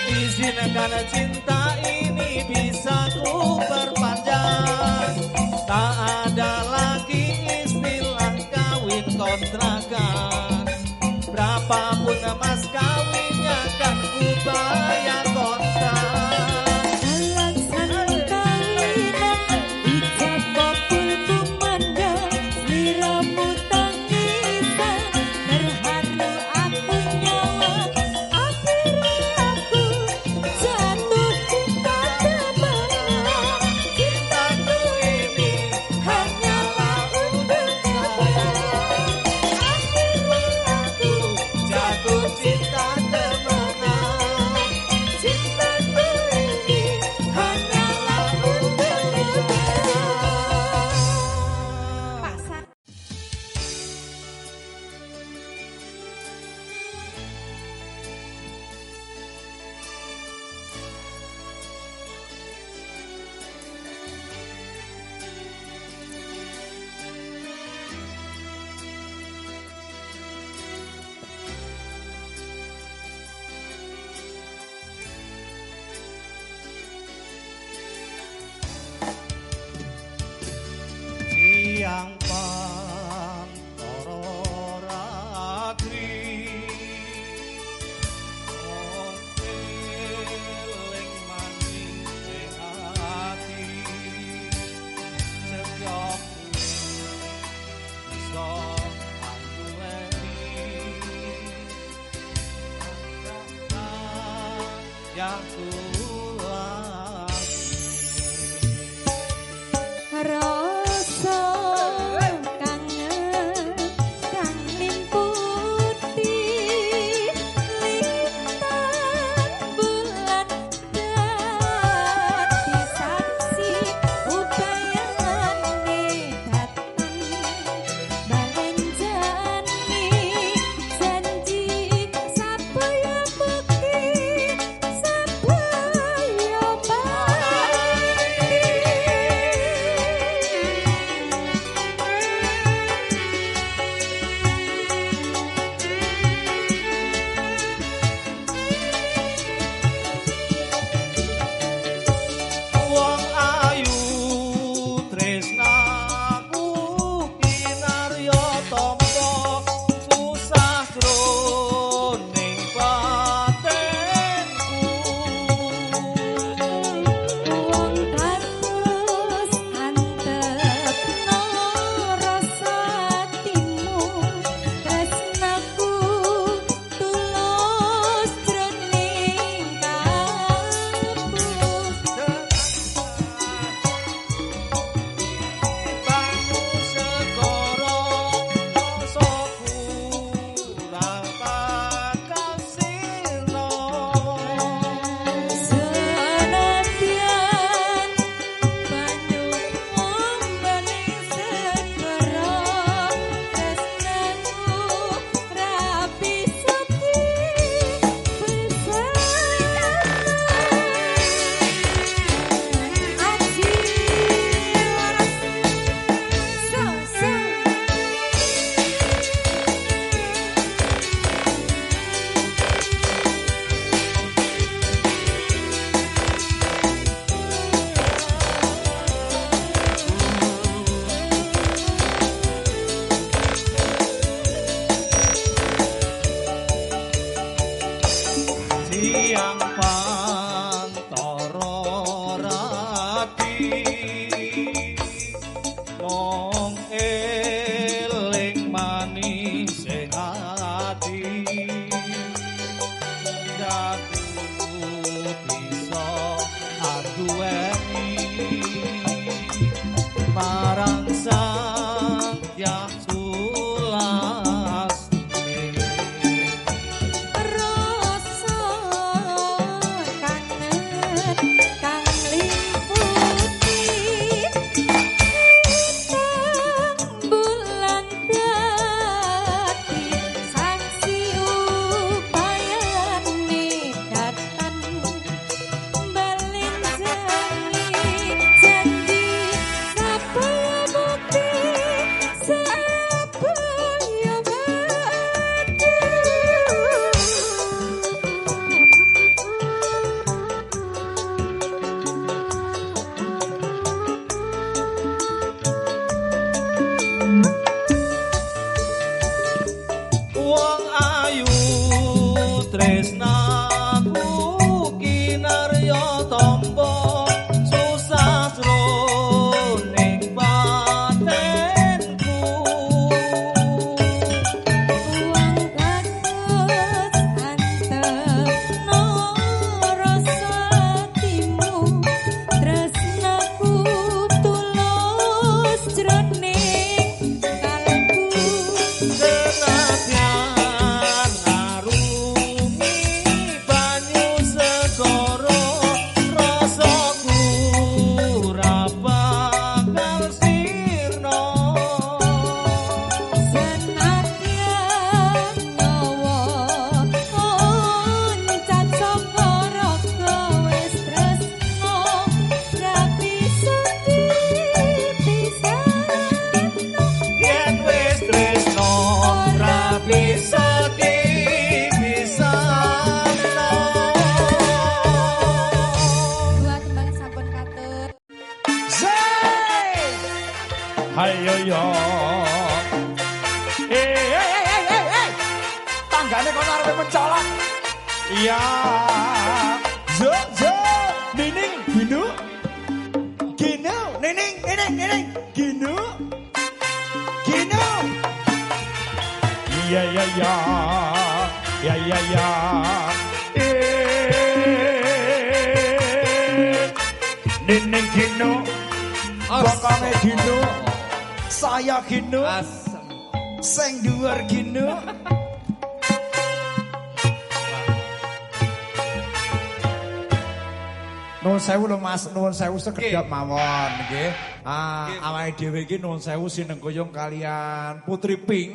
Izinkan cinta ini bisa ku perpanjang. Tak ada lagi istilah kawin kontrakan. Berapapun mas kawinnya kan ku bayar kontak. Alasan kawinan ijab kabul kumandang sliramu tangisan terharu aku nyawang akhirnya aku jatuh cinta temenan cintaku ini hanyalah untuk kau. Akhirnya aku Jatuh cinta temenan. ya Tuhan. Rasa kangen kang limputi lintang bulan dadi saksi upayane datang balenjani janji sapaya bukti sapaya bakti. Wong ayu tresnaku kinarya tampa susah jroning batenku. Wong terus antepno rasa atimu tresnaku tulus jroning kalbu. Banyu segara rasaku ora bakal sirna. Senadyan banyu ombane segara tresnaku rapi sati aji Siang pantara rapi mong eling manis ing ati aku bisa aduweni marang sang Hyang Sulasmi. rasa kangen kang limputi lintang bulan dadi saksi upayane datang balenjani janji sapaya bukti sapaya bakti. Wong ayu tresnaku kinarya tampa susah jroning batenku. Wong terus antepno rasa atimu tresnaku tulus jroning kalbu. Senadyan arungi banyu segara rasaku ora bakal sirna. Senadyan nyawa oncat saka raga wis tresno rapi sudi pisano. Yen wis tresno ora bisa dipisahno. Dua tembang sampun katut. Zay! Hayo yo. Tanggane kono arepe mencolok. Iya. Zo zo. Nining ginu. Ginu. Nining nining. Ginu. Ginu. Iya ya ya. Ya ya ya. Gino, bokonge Gino, saya Gino, Asem. sing dhuwur Gino. Nuwun sewu lho Mas, nuwun sewu sekedap mawon nggih. Awake dhewe iki nuwun sewu sinengkuyung kalian Putri Pink.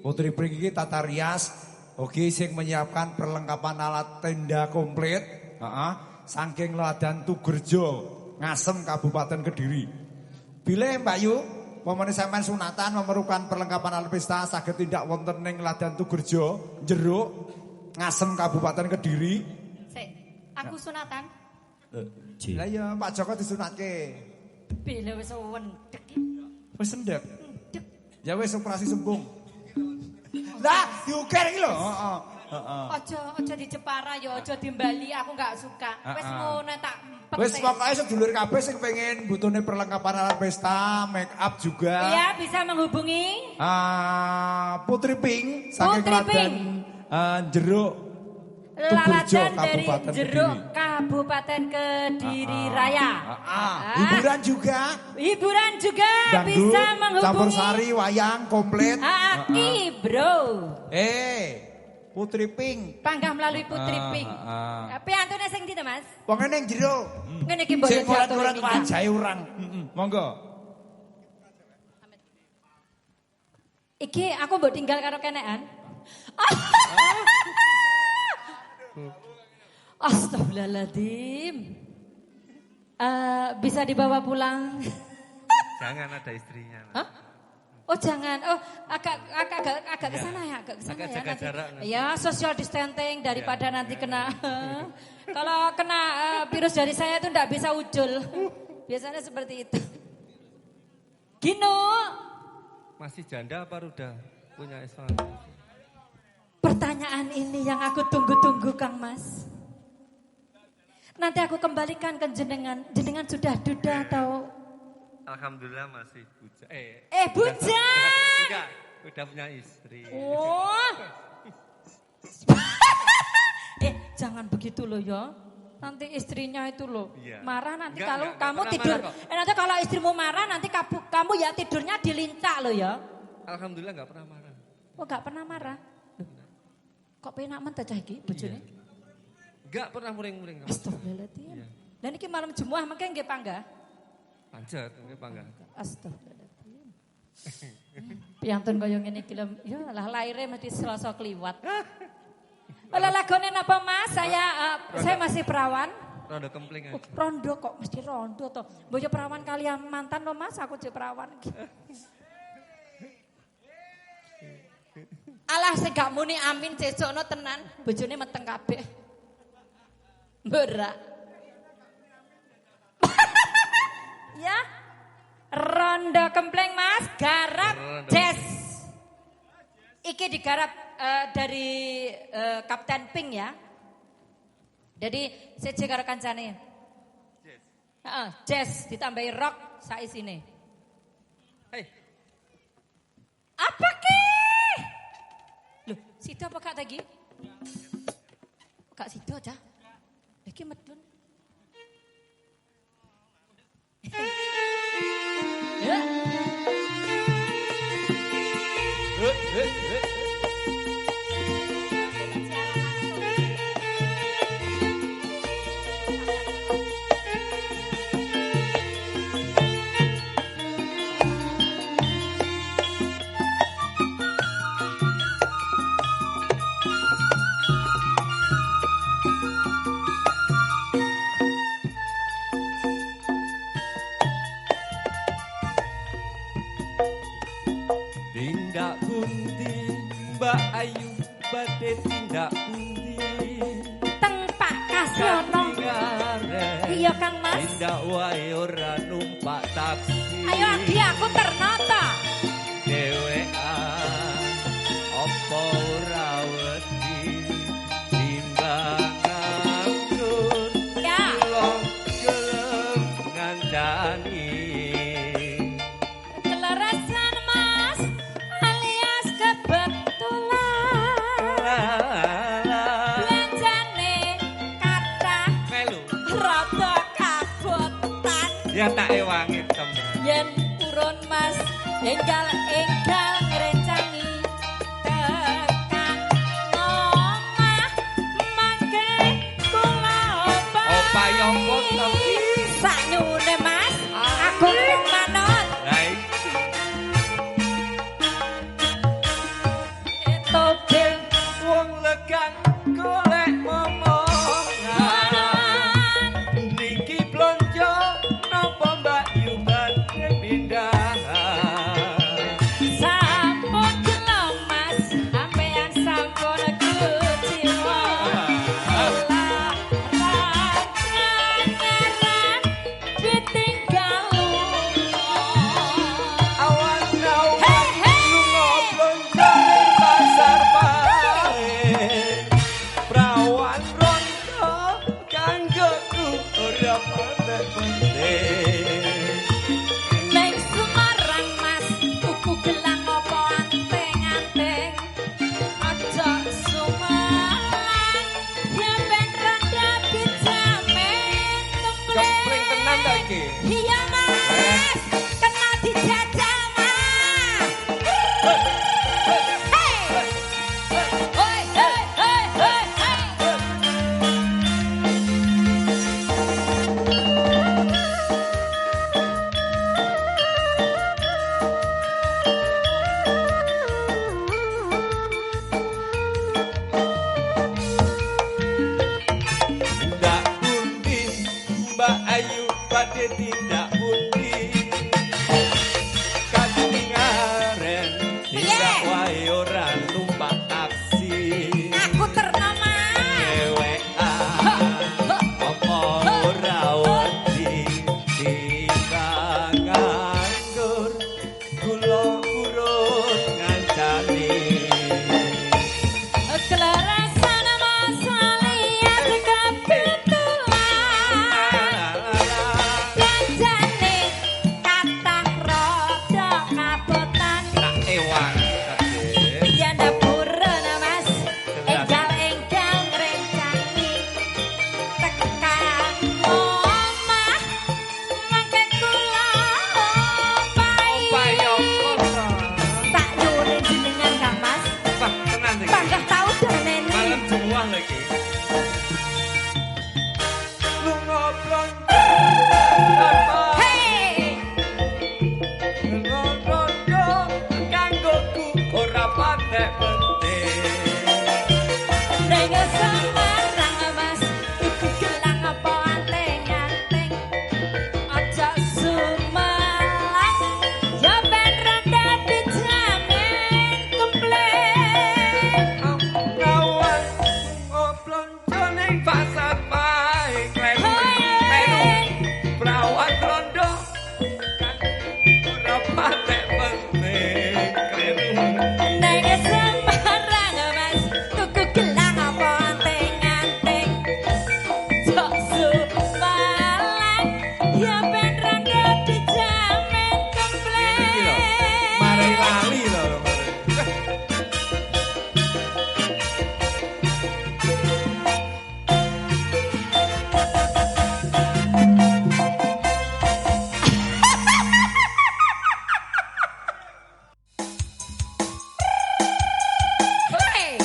Putri Pink iki tata rias oke sing menyiapkan perlengkapan alat tenda komplit. Saking Ladan Tugerjo, Ngasem Kabupaten Kediri. Bilih Mbak Yu, pamane sampean sunatan memerlukan perlengkapan alat pesta saged tindak wonten ning Ladan Tugerjo, Jeruk, Ngasem Kabupaten Kediri. Sik, aku sunatan. Lah ya Pak Joko disunatke. Bila wis wendek. Wis endek. Ya wis operasi sembung. Lah, diuker iki lho. Heeh. Aja di Jepara ya, aja di Bali, aku enggak suka. Wis ngono tak petik. Wis pokoke sedulur kabeh sing pengen butuhne perlengkapan alat pesta, make up juga. Iya, bisa menghubungi Putri Pink saking Putri Ladan Jeruk Tugerjo Laladan dari Kabupaten Jeruk Kediri. Kabupaten Kediri Raya. Hiburan juga. Hiburan juga Dangdut, bisa menghubungi campur sari, wayang, komplit. Aki bro. Putri Pink. Panggah melalui Putri Pink. Tapi antune sing ndi to Mas? Wong ning jero. Ngene iki mbok Sing diatur murat-murat minyak. wajahe urang. Monggo. Iki aku mbok tinggal karo kenekan. Astagfirullahaladzim. Bisa dibawa pulang? Jangan ada istrinya. Hah? Oh jangan, oh agak ke sana ya, agak ke sana Agak ya jaga nanti. jarak nanti. Ya social distancing daripada nanti kena. Kalau kena virus dari saya itu enggak bisa ujul. Biasanya seperti itu. Gino. Masih janda apa udah punya istri? Pertanyaan ini yang aku tunggu-tunggu Kang Mas. Nanti aku kembalikan ke jenengan. Jenengan sudah duda atau? Alhamdulillah masih bujang. Bujang. Udah punya istri. Oh. Jangan begitu loh ya. Nanti istrinya itu loh Iya. marah nanti Enggak, kalau enggak kamu pernah tidur. marah kok. Nanti kalau istrimu marah nanti kamu ya tidurnya dilincak loh ya. Alhamdulillah nggak pernah marah. Oh gak pernah marah. Loh, kok penak men cah iki bojone? Nggak pernah muring-muring. Astagfirullahaladzim. Iya. Dan iki malam Jumat mangke nggih panggah. Panjat, nggih Pak. Astagfirullahaladzim. Piantun kaya ngene iki lho, ya lah laire mesti Selasa kliwat. Lah lagone napa Mas? Saya masih perawan. Rondo kempling aja. Rondo kok mesti rondo to. Mbok perawan kalian mantan lo Mas, aku je perawan. Alah sing gak muni amin sesukno tenan, bojone meteng kabeh. Mbora. Ya. Rondo kempleng Mas, garap jazz. Iki digarap dari Kapten Pink ya. Jadi seje karo kancane. Jazz ditambahi rock saisine. Hei. Apa ki? Loh, sido apa kak tadi? Kak sido aja. Iki medun. Ya. Tindak pundi Mbak Ayu badhe tindak pundi Teng Pak Kasyono. Iya Kang Mas. Tindak wae ora numpak taksi. Ayo Adi aku ternata. Dewean apa ora wedi timbangan nun Ya. kula gelem ngandani. Kelarasan Mas alias kebetulan. Belanjane kathah Melu. rada kabotan. Ya tak ewangi temen. Yen purun Mas enggal ngrencangi tekan omah mangke kula Opayong foto saknyune Mas aku manut lah iki tobil wong legang golek momongan niki blonjo napa Mbak Yu badhe pindah sampun kula Mas sampeyan sampun kuciwa Neng Semarang Mas tuku gelang apa anteng-anteng aja sumalang ya ben rada dijamin Kempling tenan ta iki? Iya Mas kena dijajal Mas Hei Hoi hei hei hei Ndak pundi Mbak Ayu badhe tindak pundi Kadingaren tindak wae ora numpak taksi aku ternama Dewekan apa ora wedi timbang nganggur kula urut ngancani kelarasan masalian kebetulan janjane kathah rada kabotan tak ewang yen dapurun Mas enggal ngrencani tekan omah mangke kula Opayong foto tak nyuwun jenengan Kang Mas Wah, tenan iki. panggah tau daneni Malam Jumat lagi. Lunga blonjo. Hei Lunga blonjo kanggoku ora patek penting. Neng Semarang Mas tuku gelang apa anteng-anteng aja sumalang ya ben rada dijamin komplain Kawan lunga blonjo ning pasar pae kleru. Kleru. Perawan rondo ora patek penting. Kleru. Neng Semarang Mas tuku gelang apa anteng-anteng aja sumalang ya ben rada dijamin Iki lho. komplain Mari lali lho. Hei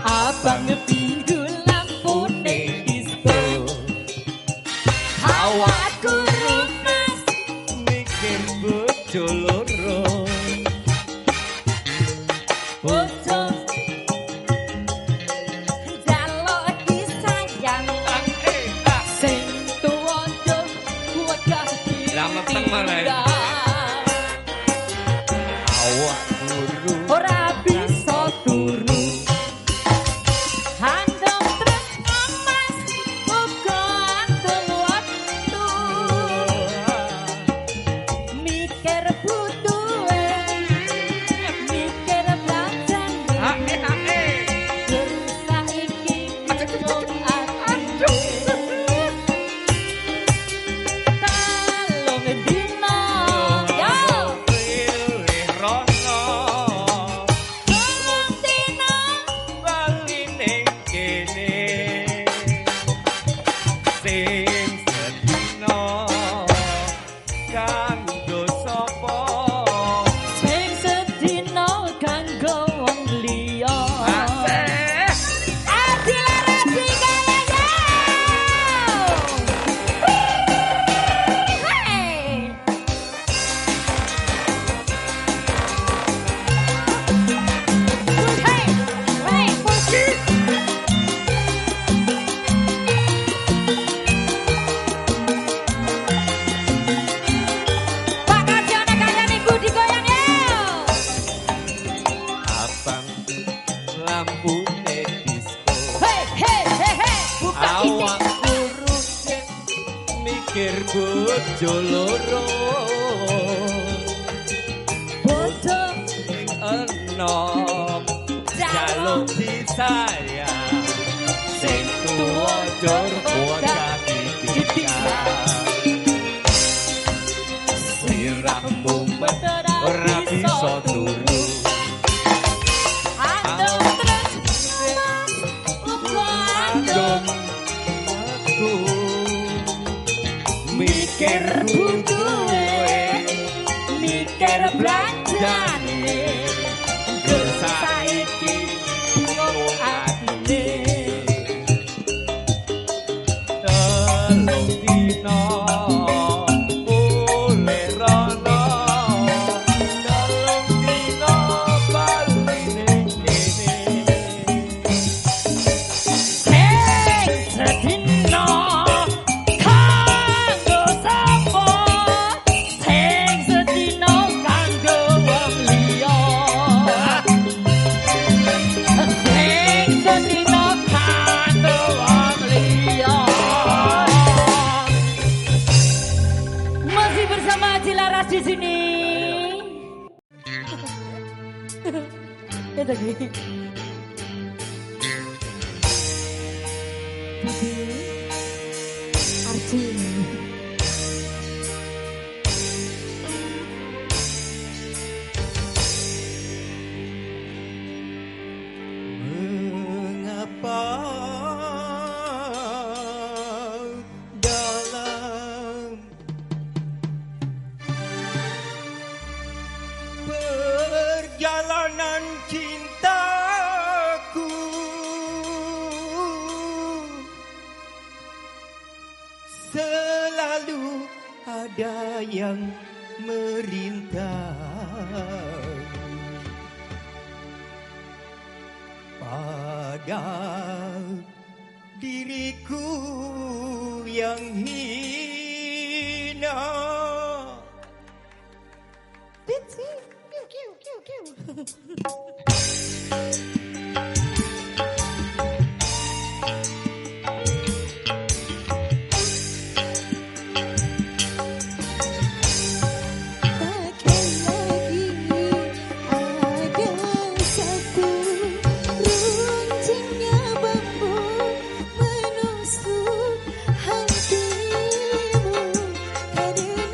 Abang pinggul lampune disco Awak guru Mas Mikir bojo loro. Bojo Jaluk disayang Sing tuwondo wegah Lah meteng malah. Awak guru. Ora bisa turu Handong truk Mas Uga andung waktu sing sedina kanggo sapa Sing sedina kanggo wong liya. Akselerasi kayaknya. Hey. Hey, hey, Pak Karjono kaya minggu digoyang ya. abang lampune disco Hei, hei, hei, hei, buka titik. awakku rutin mikir bojo loro Bodoh, enom jaluk disayang sing tuwa jor bocah ditinggal sirahmu ora bisa turu Andom terus, andom aku mikir butuhe mikir belanjane, saiki bingung atine telung dina oleh rono telung dina bali ning kene sing sedina kanggo sapa, sing sedina kanggo wong liya. Sing sedina kanggo wong liya. Masih bersama Aji Laras di sini. Itu gini. Arji. mengapa dalam perjalanan cintaku selalu ada yang merintah pada diriku yang hina. Takkan lagi ada satu runcingnya bambu menusuk hatimu. Kadang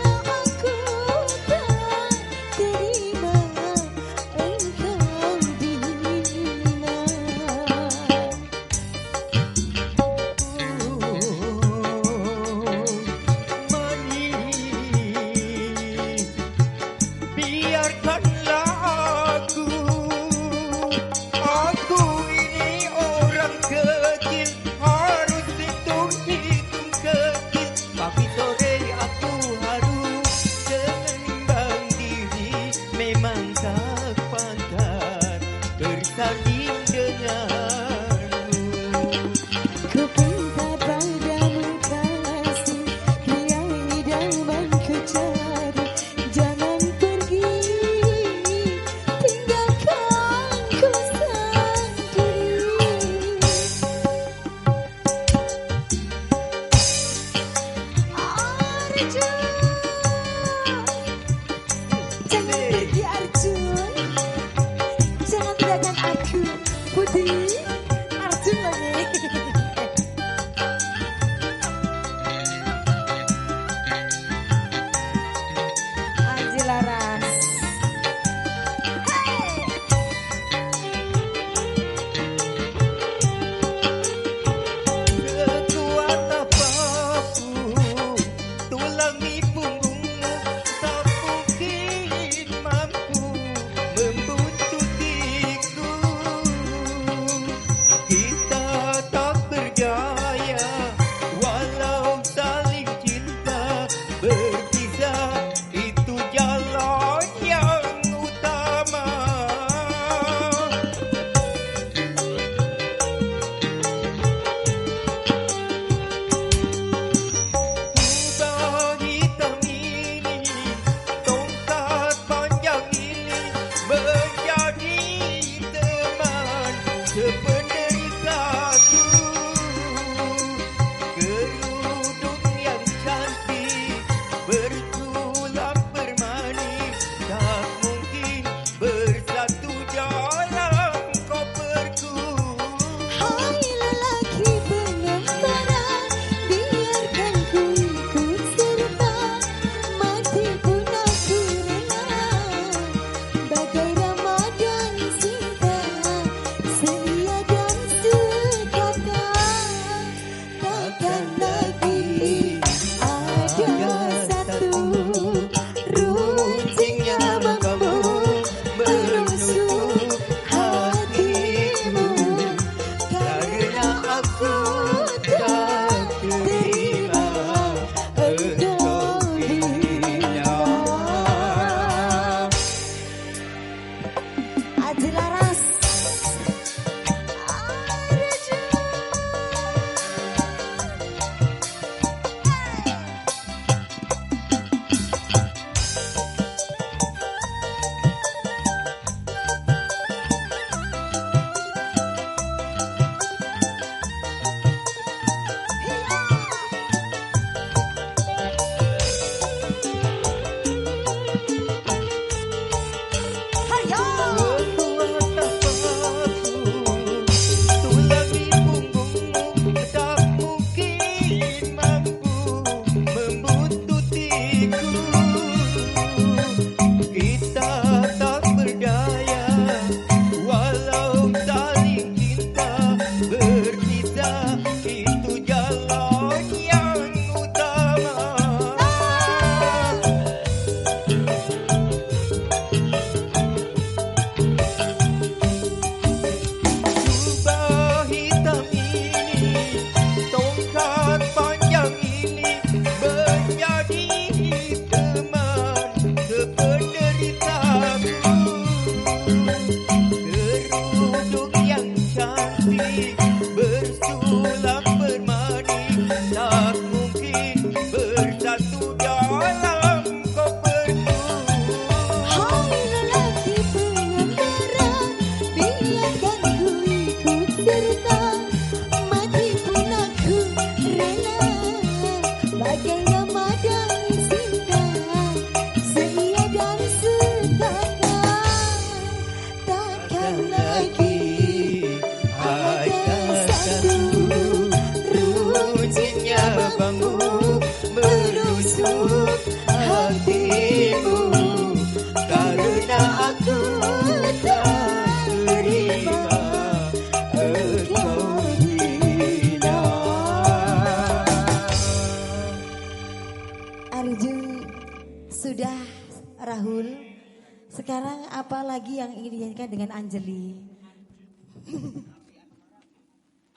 Sekarang apa lagi yang ingin dinyanyikan dengan Anjeli?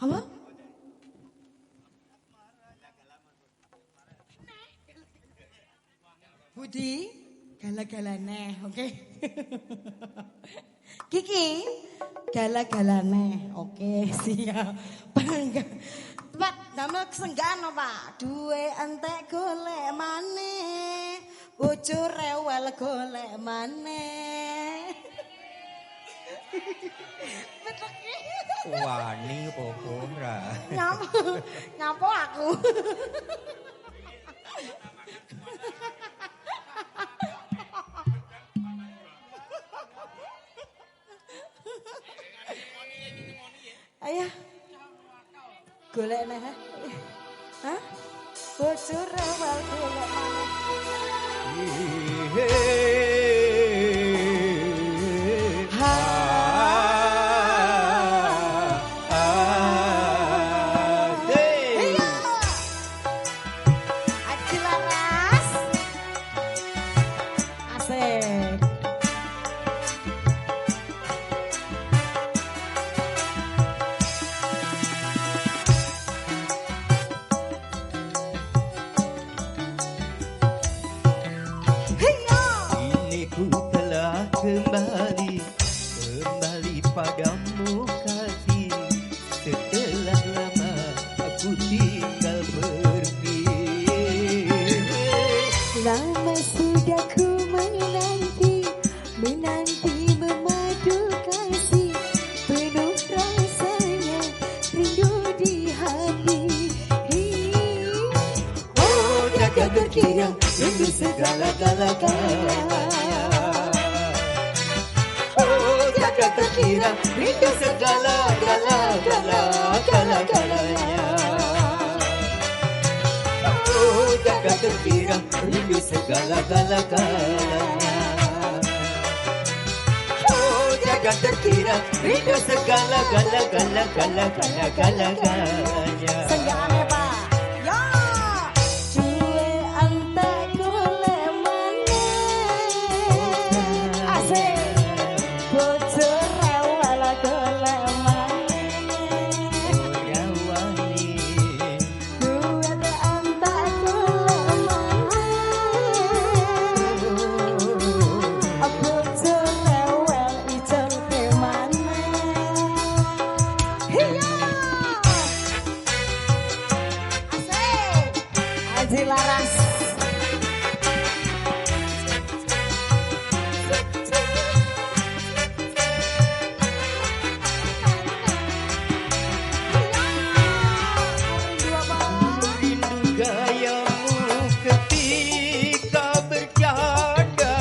Apa? Budi, gala-galane, oke. Kiki, gala-galane, oke, siap. Bangga. Pak, damel kesenggan Pak. Duwe entek golek maneh. Bojo rewel golek maneh. Wani apa ora? Nyampo aku. Ayo. Golek neh. Hah? Bojo rewel golek maneh. Kembali padamu kasih. Setelah lama aku tinggal pergi. Lama sudah ku menanti memadu kasih. Penuh rasanya rindu di hati. Oh, jaga terkira rindu segala-galanya. Jaga terkira rindu segala-galanya. Oh, jaga terkira rindu segala-galanya. Oh, jaga terkira rindu segala-galanya. Senggane Pak. Ya. Duwe entek golek maneh. Asik. Bojo rewel golek maneh. Duwe entek golek maneh. Bojo rewel ijelke maneh. Iya. Asik. Aji Laras. Rindu gayamu ketika bercanda,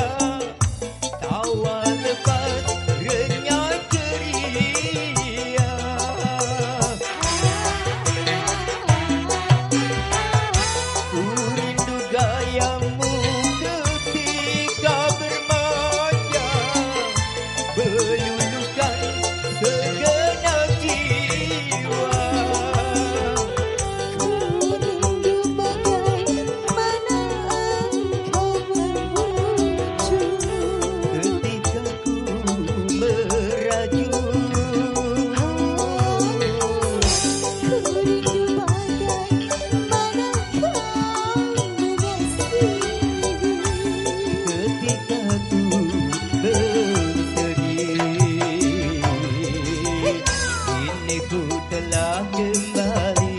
tawa lepas renyah ceria. Ku rindu gayamu ketika bermanja, meluluhkan segenap jiwa. Ketika ku meraju, ketika ku bersedih, kini ku telah kembali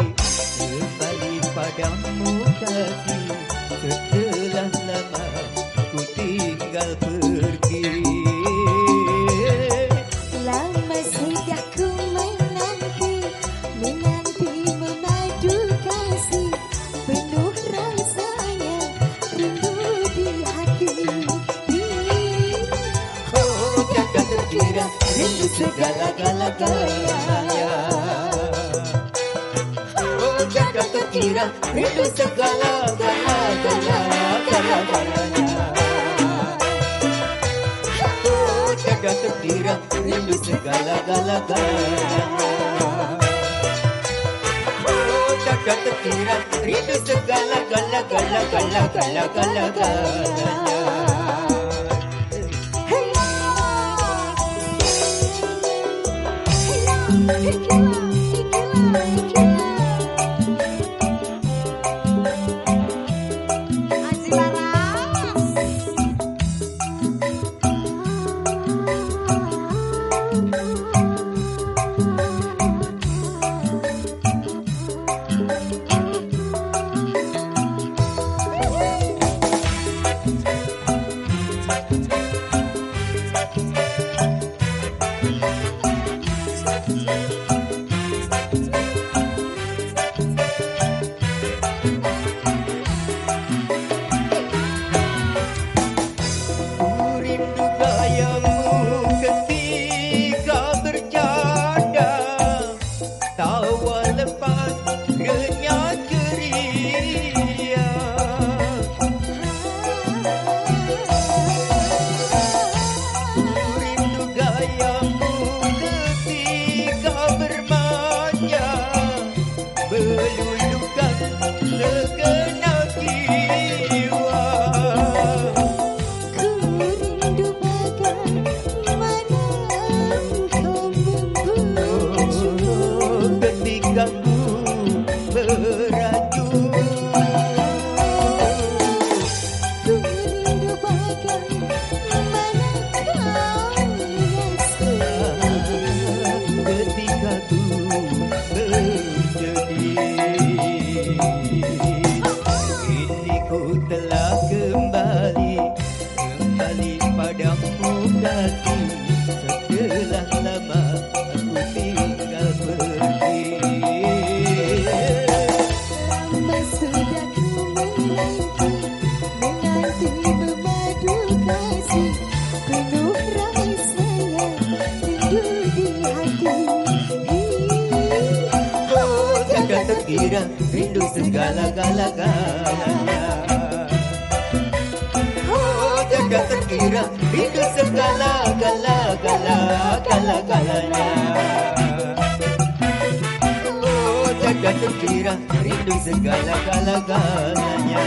padamu kasih. Setelah lama ku tinggal pergi. Lama sudah ku menanti memadu kasih. Penuh rasanya rindu di hati. Oh, jaga terkira rindu segala-galanya. Oh, jaga terkira rindu segala-galanya. Oh, jaga terkira rindu segala-galanya. Oh, jaga terkira rindu segala-galanya. Hey, Kira rindu segala-galanya. Oh, jaga terkira rindu segala-galanya. Oh, jaga terkira rindu segala-galanya.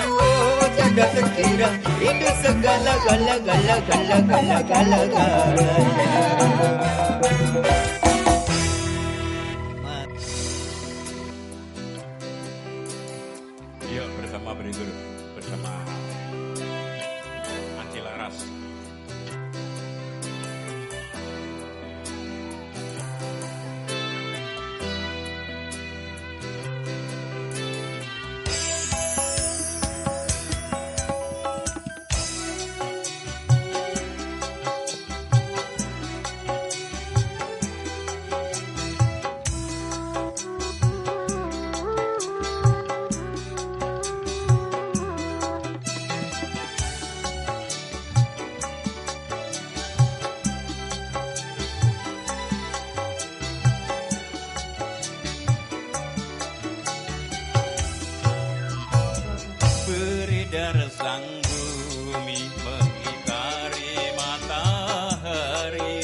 Oh, jaga terkira rindu segala-galanya. Bersama Anti Laras. Sang bumi mengitari matahari,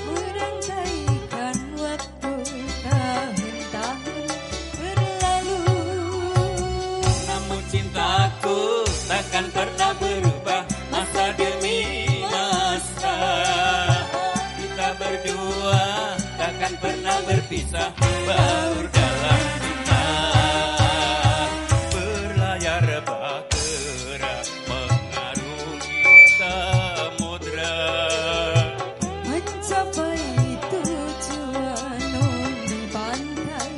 merangkaikan waktu tahun-tahun berlalu. Namun cintaku takkan pernah berubah masa demi masa. Kita berdua takkan pernah berpisah, baur dalam cinta. Berlayar mengarungi samudra, mencapai tujuan di pantai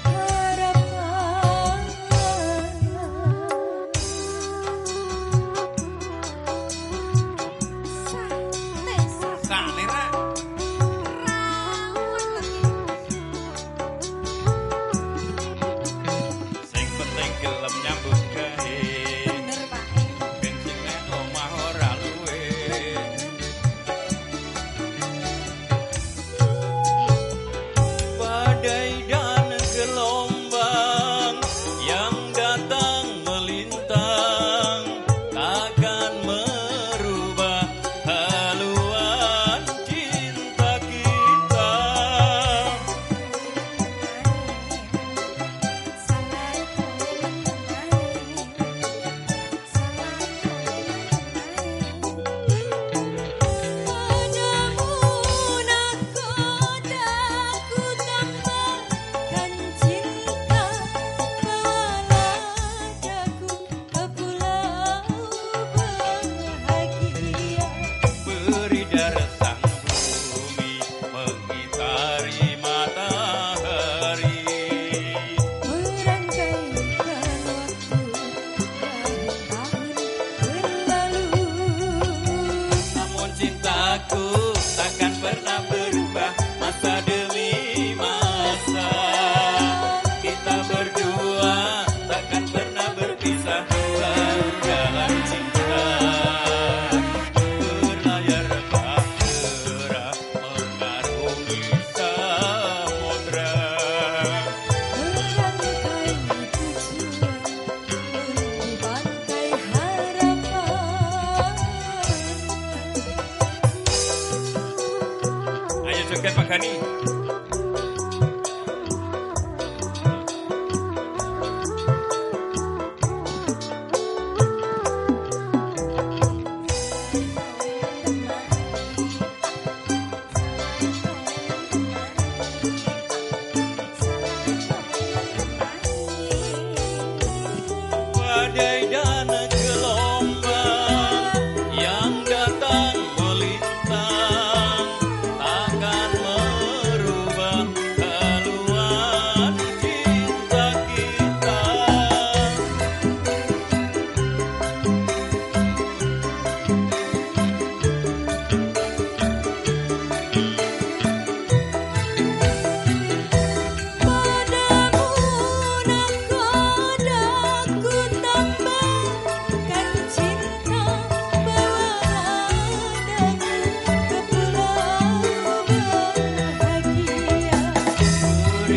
harapan. Sanera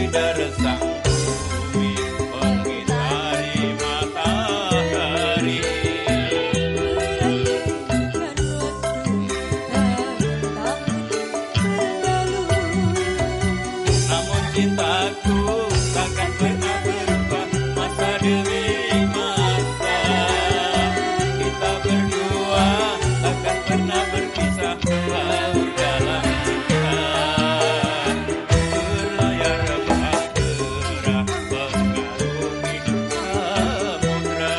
Bidar sang bumi mengitari matahari. Namun cintaku takkan pernah berubah masa demi masa. Kita berdua takkan pernah berpisah laur dalam cinta. Berlayar bahtera mengarungi samudra.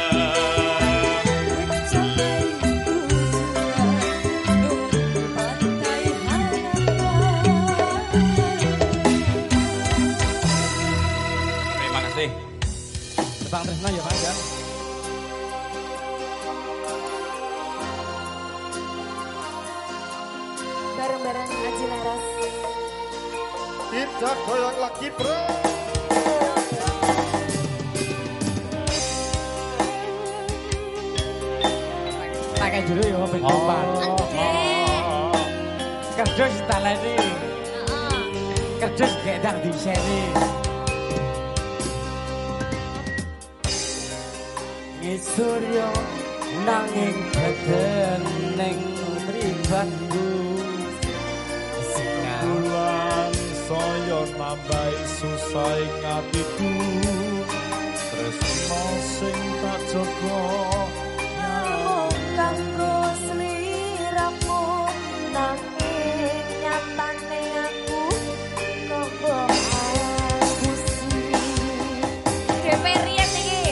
Terima kasih. Tepang Tresno ya Mas ya. Bareng-bareng Aji Laras. Kita goyang lagi bro. Pakai dulu ya Bang Depan. Kerdus taleni. Kerdus gedang di sini. Ngisuryo nanging bedeneng mribatku. Bulan saya nambahi susah ing atiku. Tresno sing tak jaga Kanggo sliramu nanging nyatane aku kok aku sih. DP Rian iki.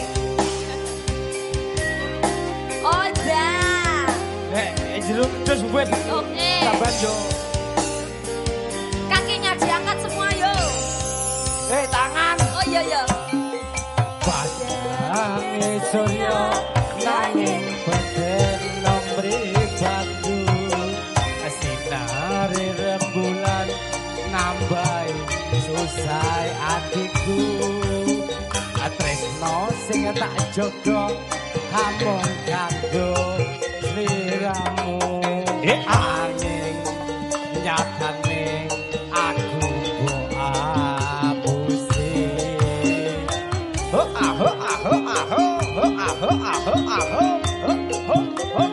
Oda. jeruk terus wes. Oke. Sabar yo. Kakinya diangkat semua yo. Tangan. Oh iya iya. Padange surya nanging beden nomribatu. Sinare rembulan nambahi susah atiku. Tresno sing tak jaga hamon kanggo sliramu. Angin nyatane aku mbok apusi. Ho aho aho aho ho aho aho aho ho ho ho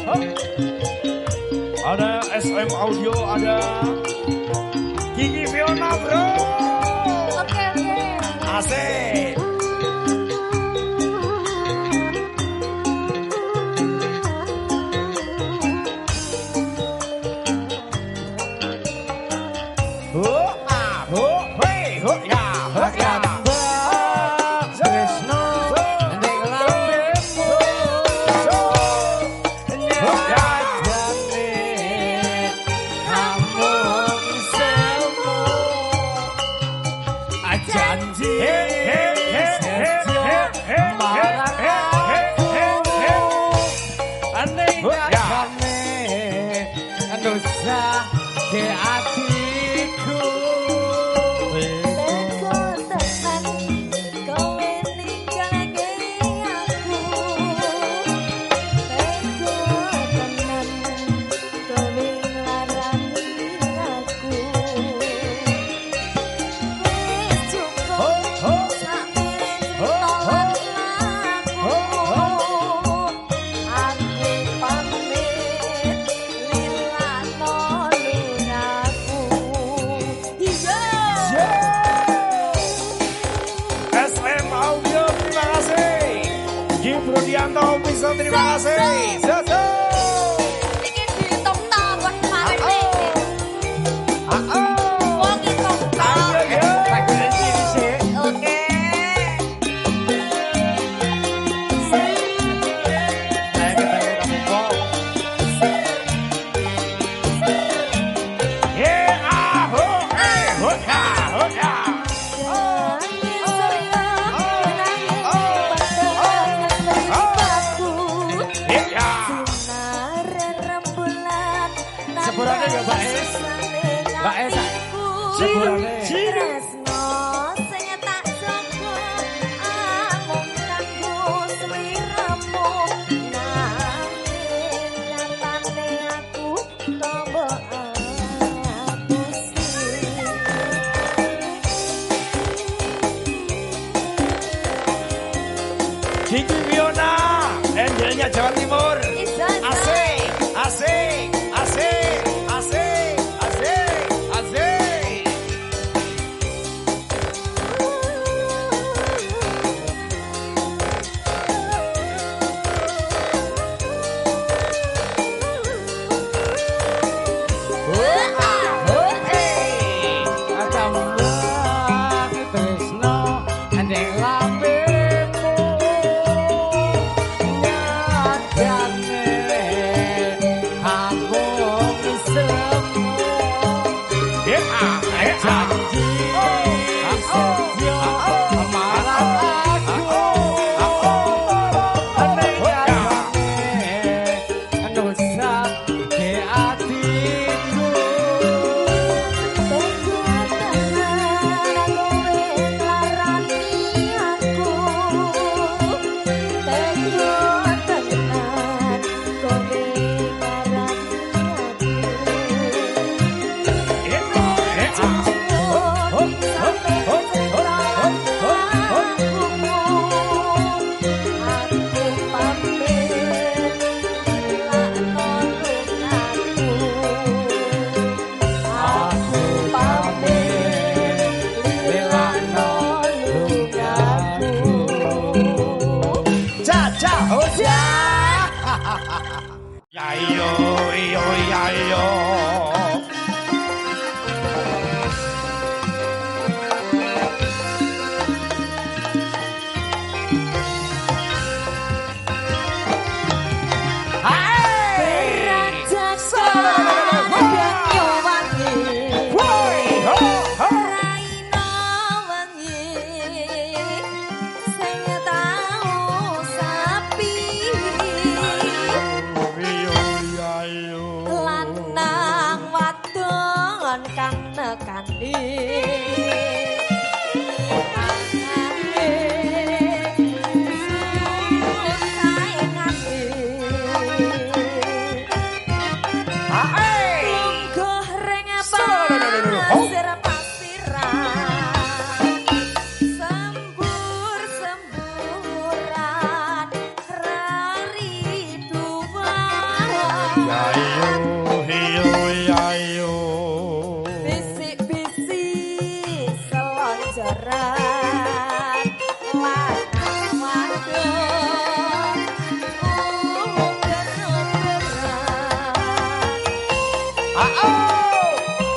ho. Ada SM Audio, ada Gigi Fiona bro. Oke oke. Asik. Terima kasih. Iki dihitung ta buat kemarin nih. Wong hitung ta. Oke. Sepurane ya Mbak Es. Mbak Es. Sepurane. Tresno sing tak jaga amung kanggo sliramu nanging nyatane aku tombo apusi. Kiki Fiona, Angelnya Jawa Timur. Asik, asik, asik, asik, asik, asik. Yayo, yo, yayo.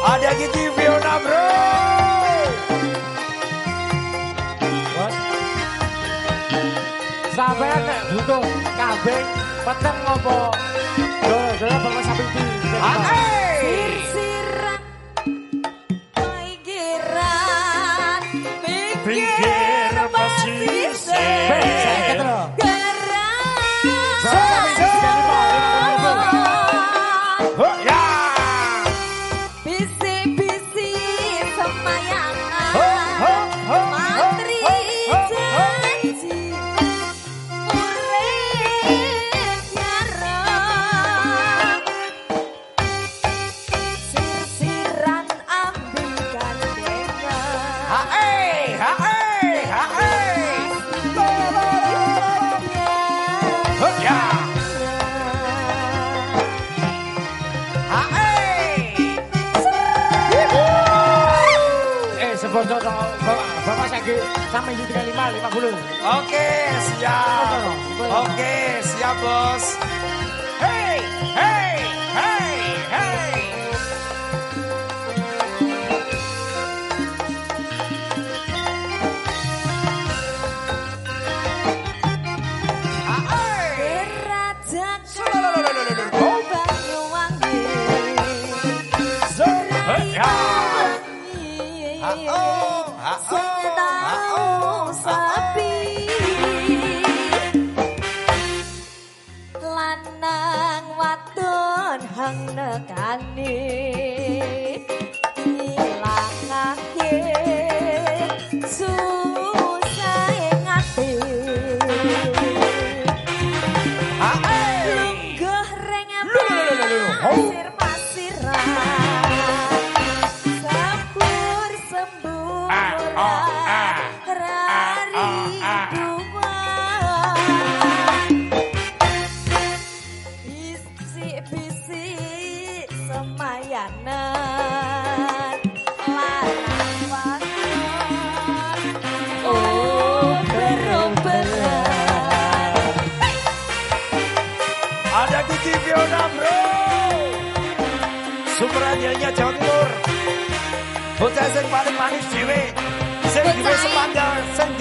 Ada Kiki Fiona bro. Sampai nek butuh kambing peteng ngopo. Dol-dol bawa sapi iki. Sir-siran pikiran Pikir pesisir. Saya ketro. Sponsor Bapak Sagi sampai di 50. Oke, siap. Oke, siap bos. Hey, hey, hey, hey. Lanang wadon hang nekani ilangake susah ngati lungguh reng pasir pasiran sambur semburan rari dua Waringin Jawa Timur. Bocah sing paling manis dhewe. Sing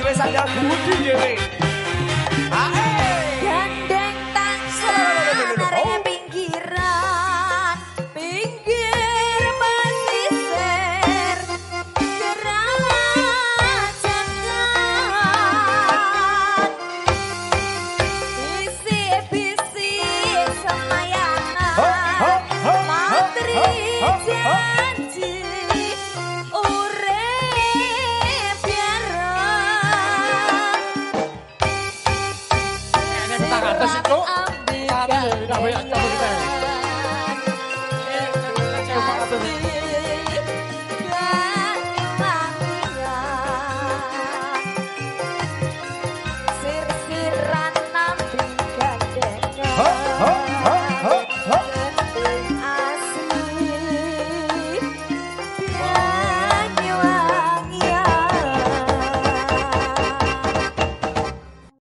duwe sandal gudi dhewe.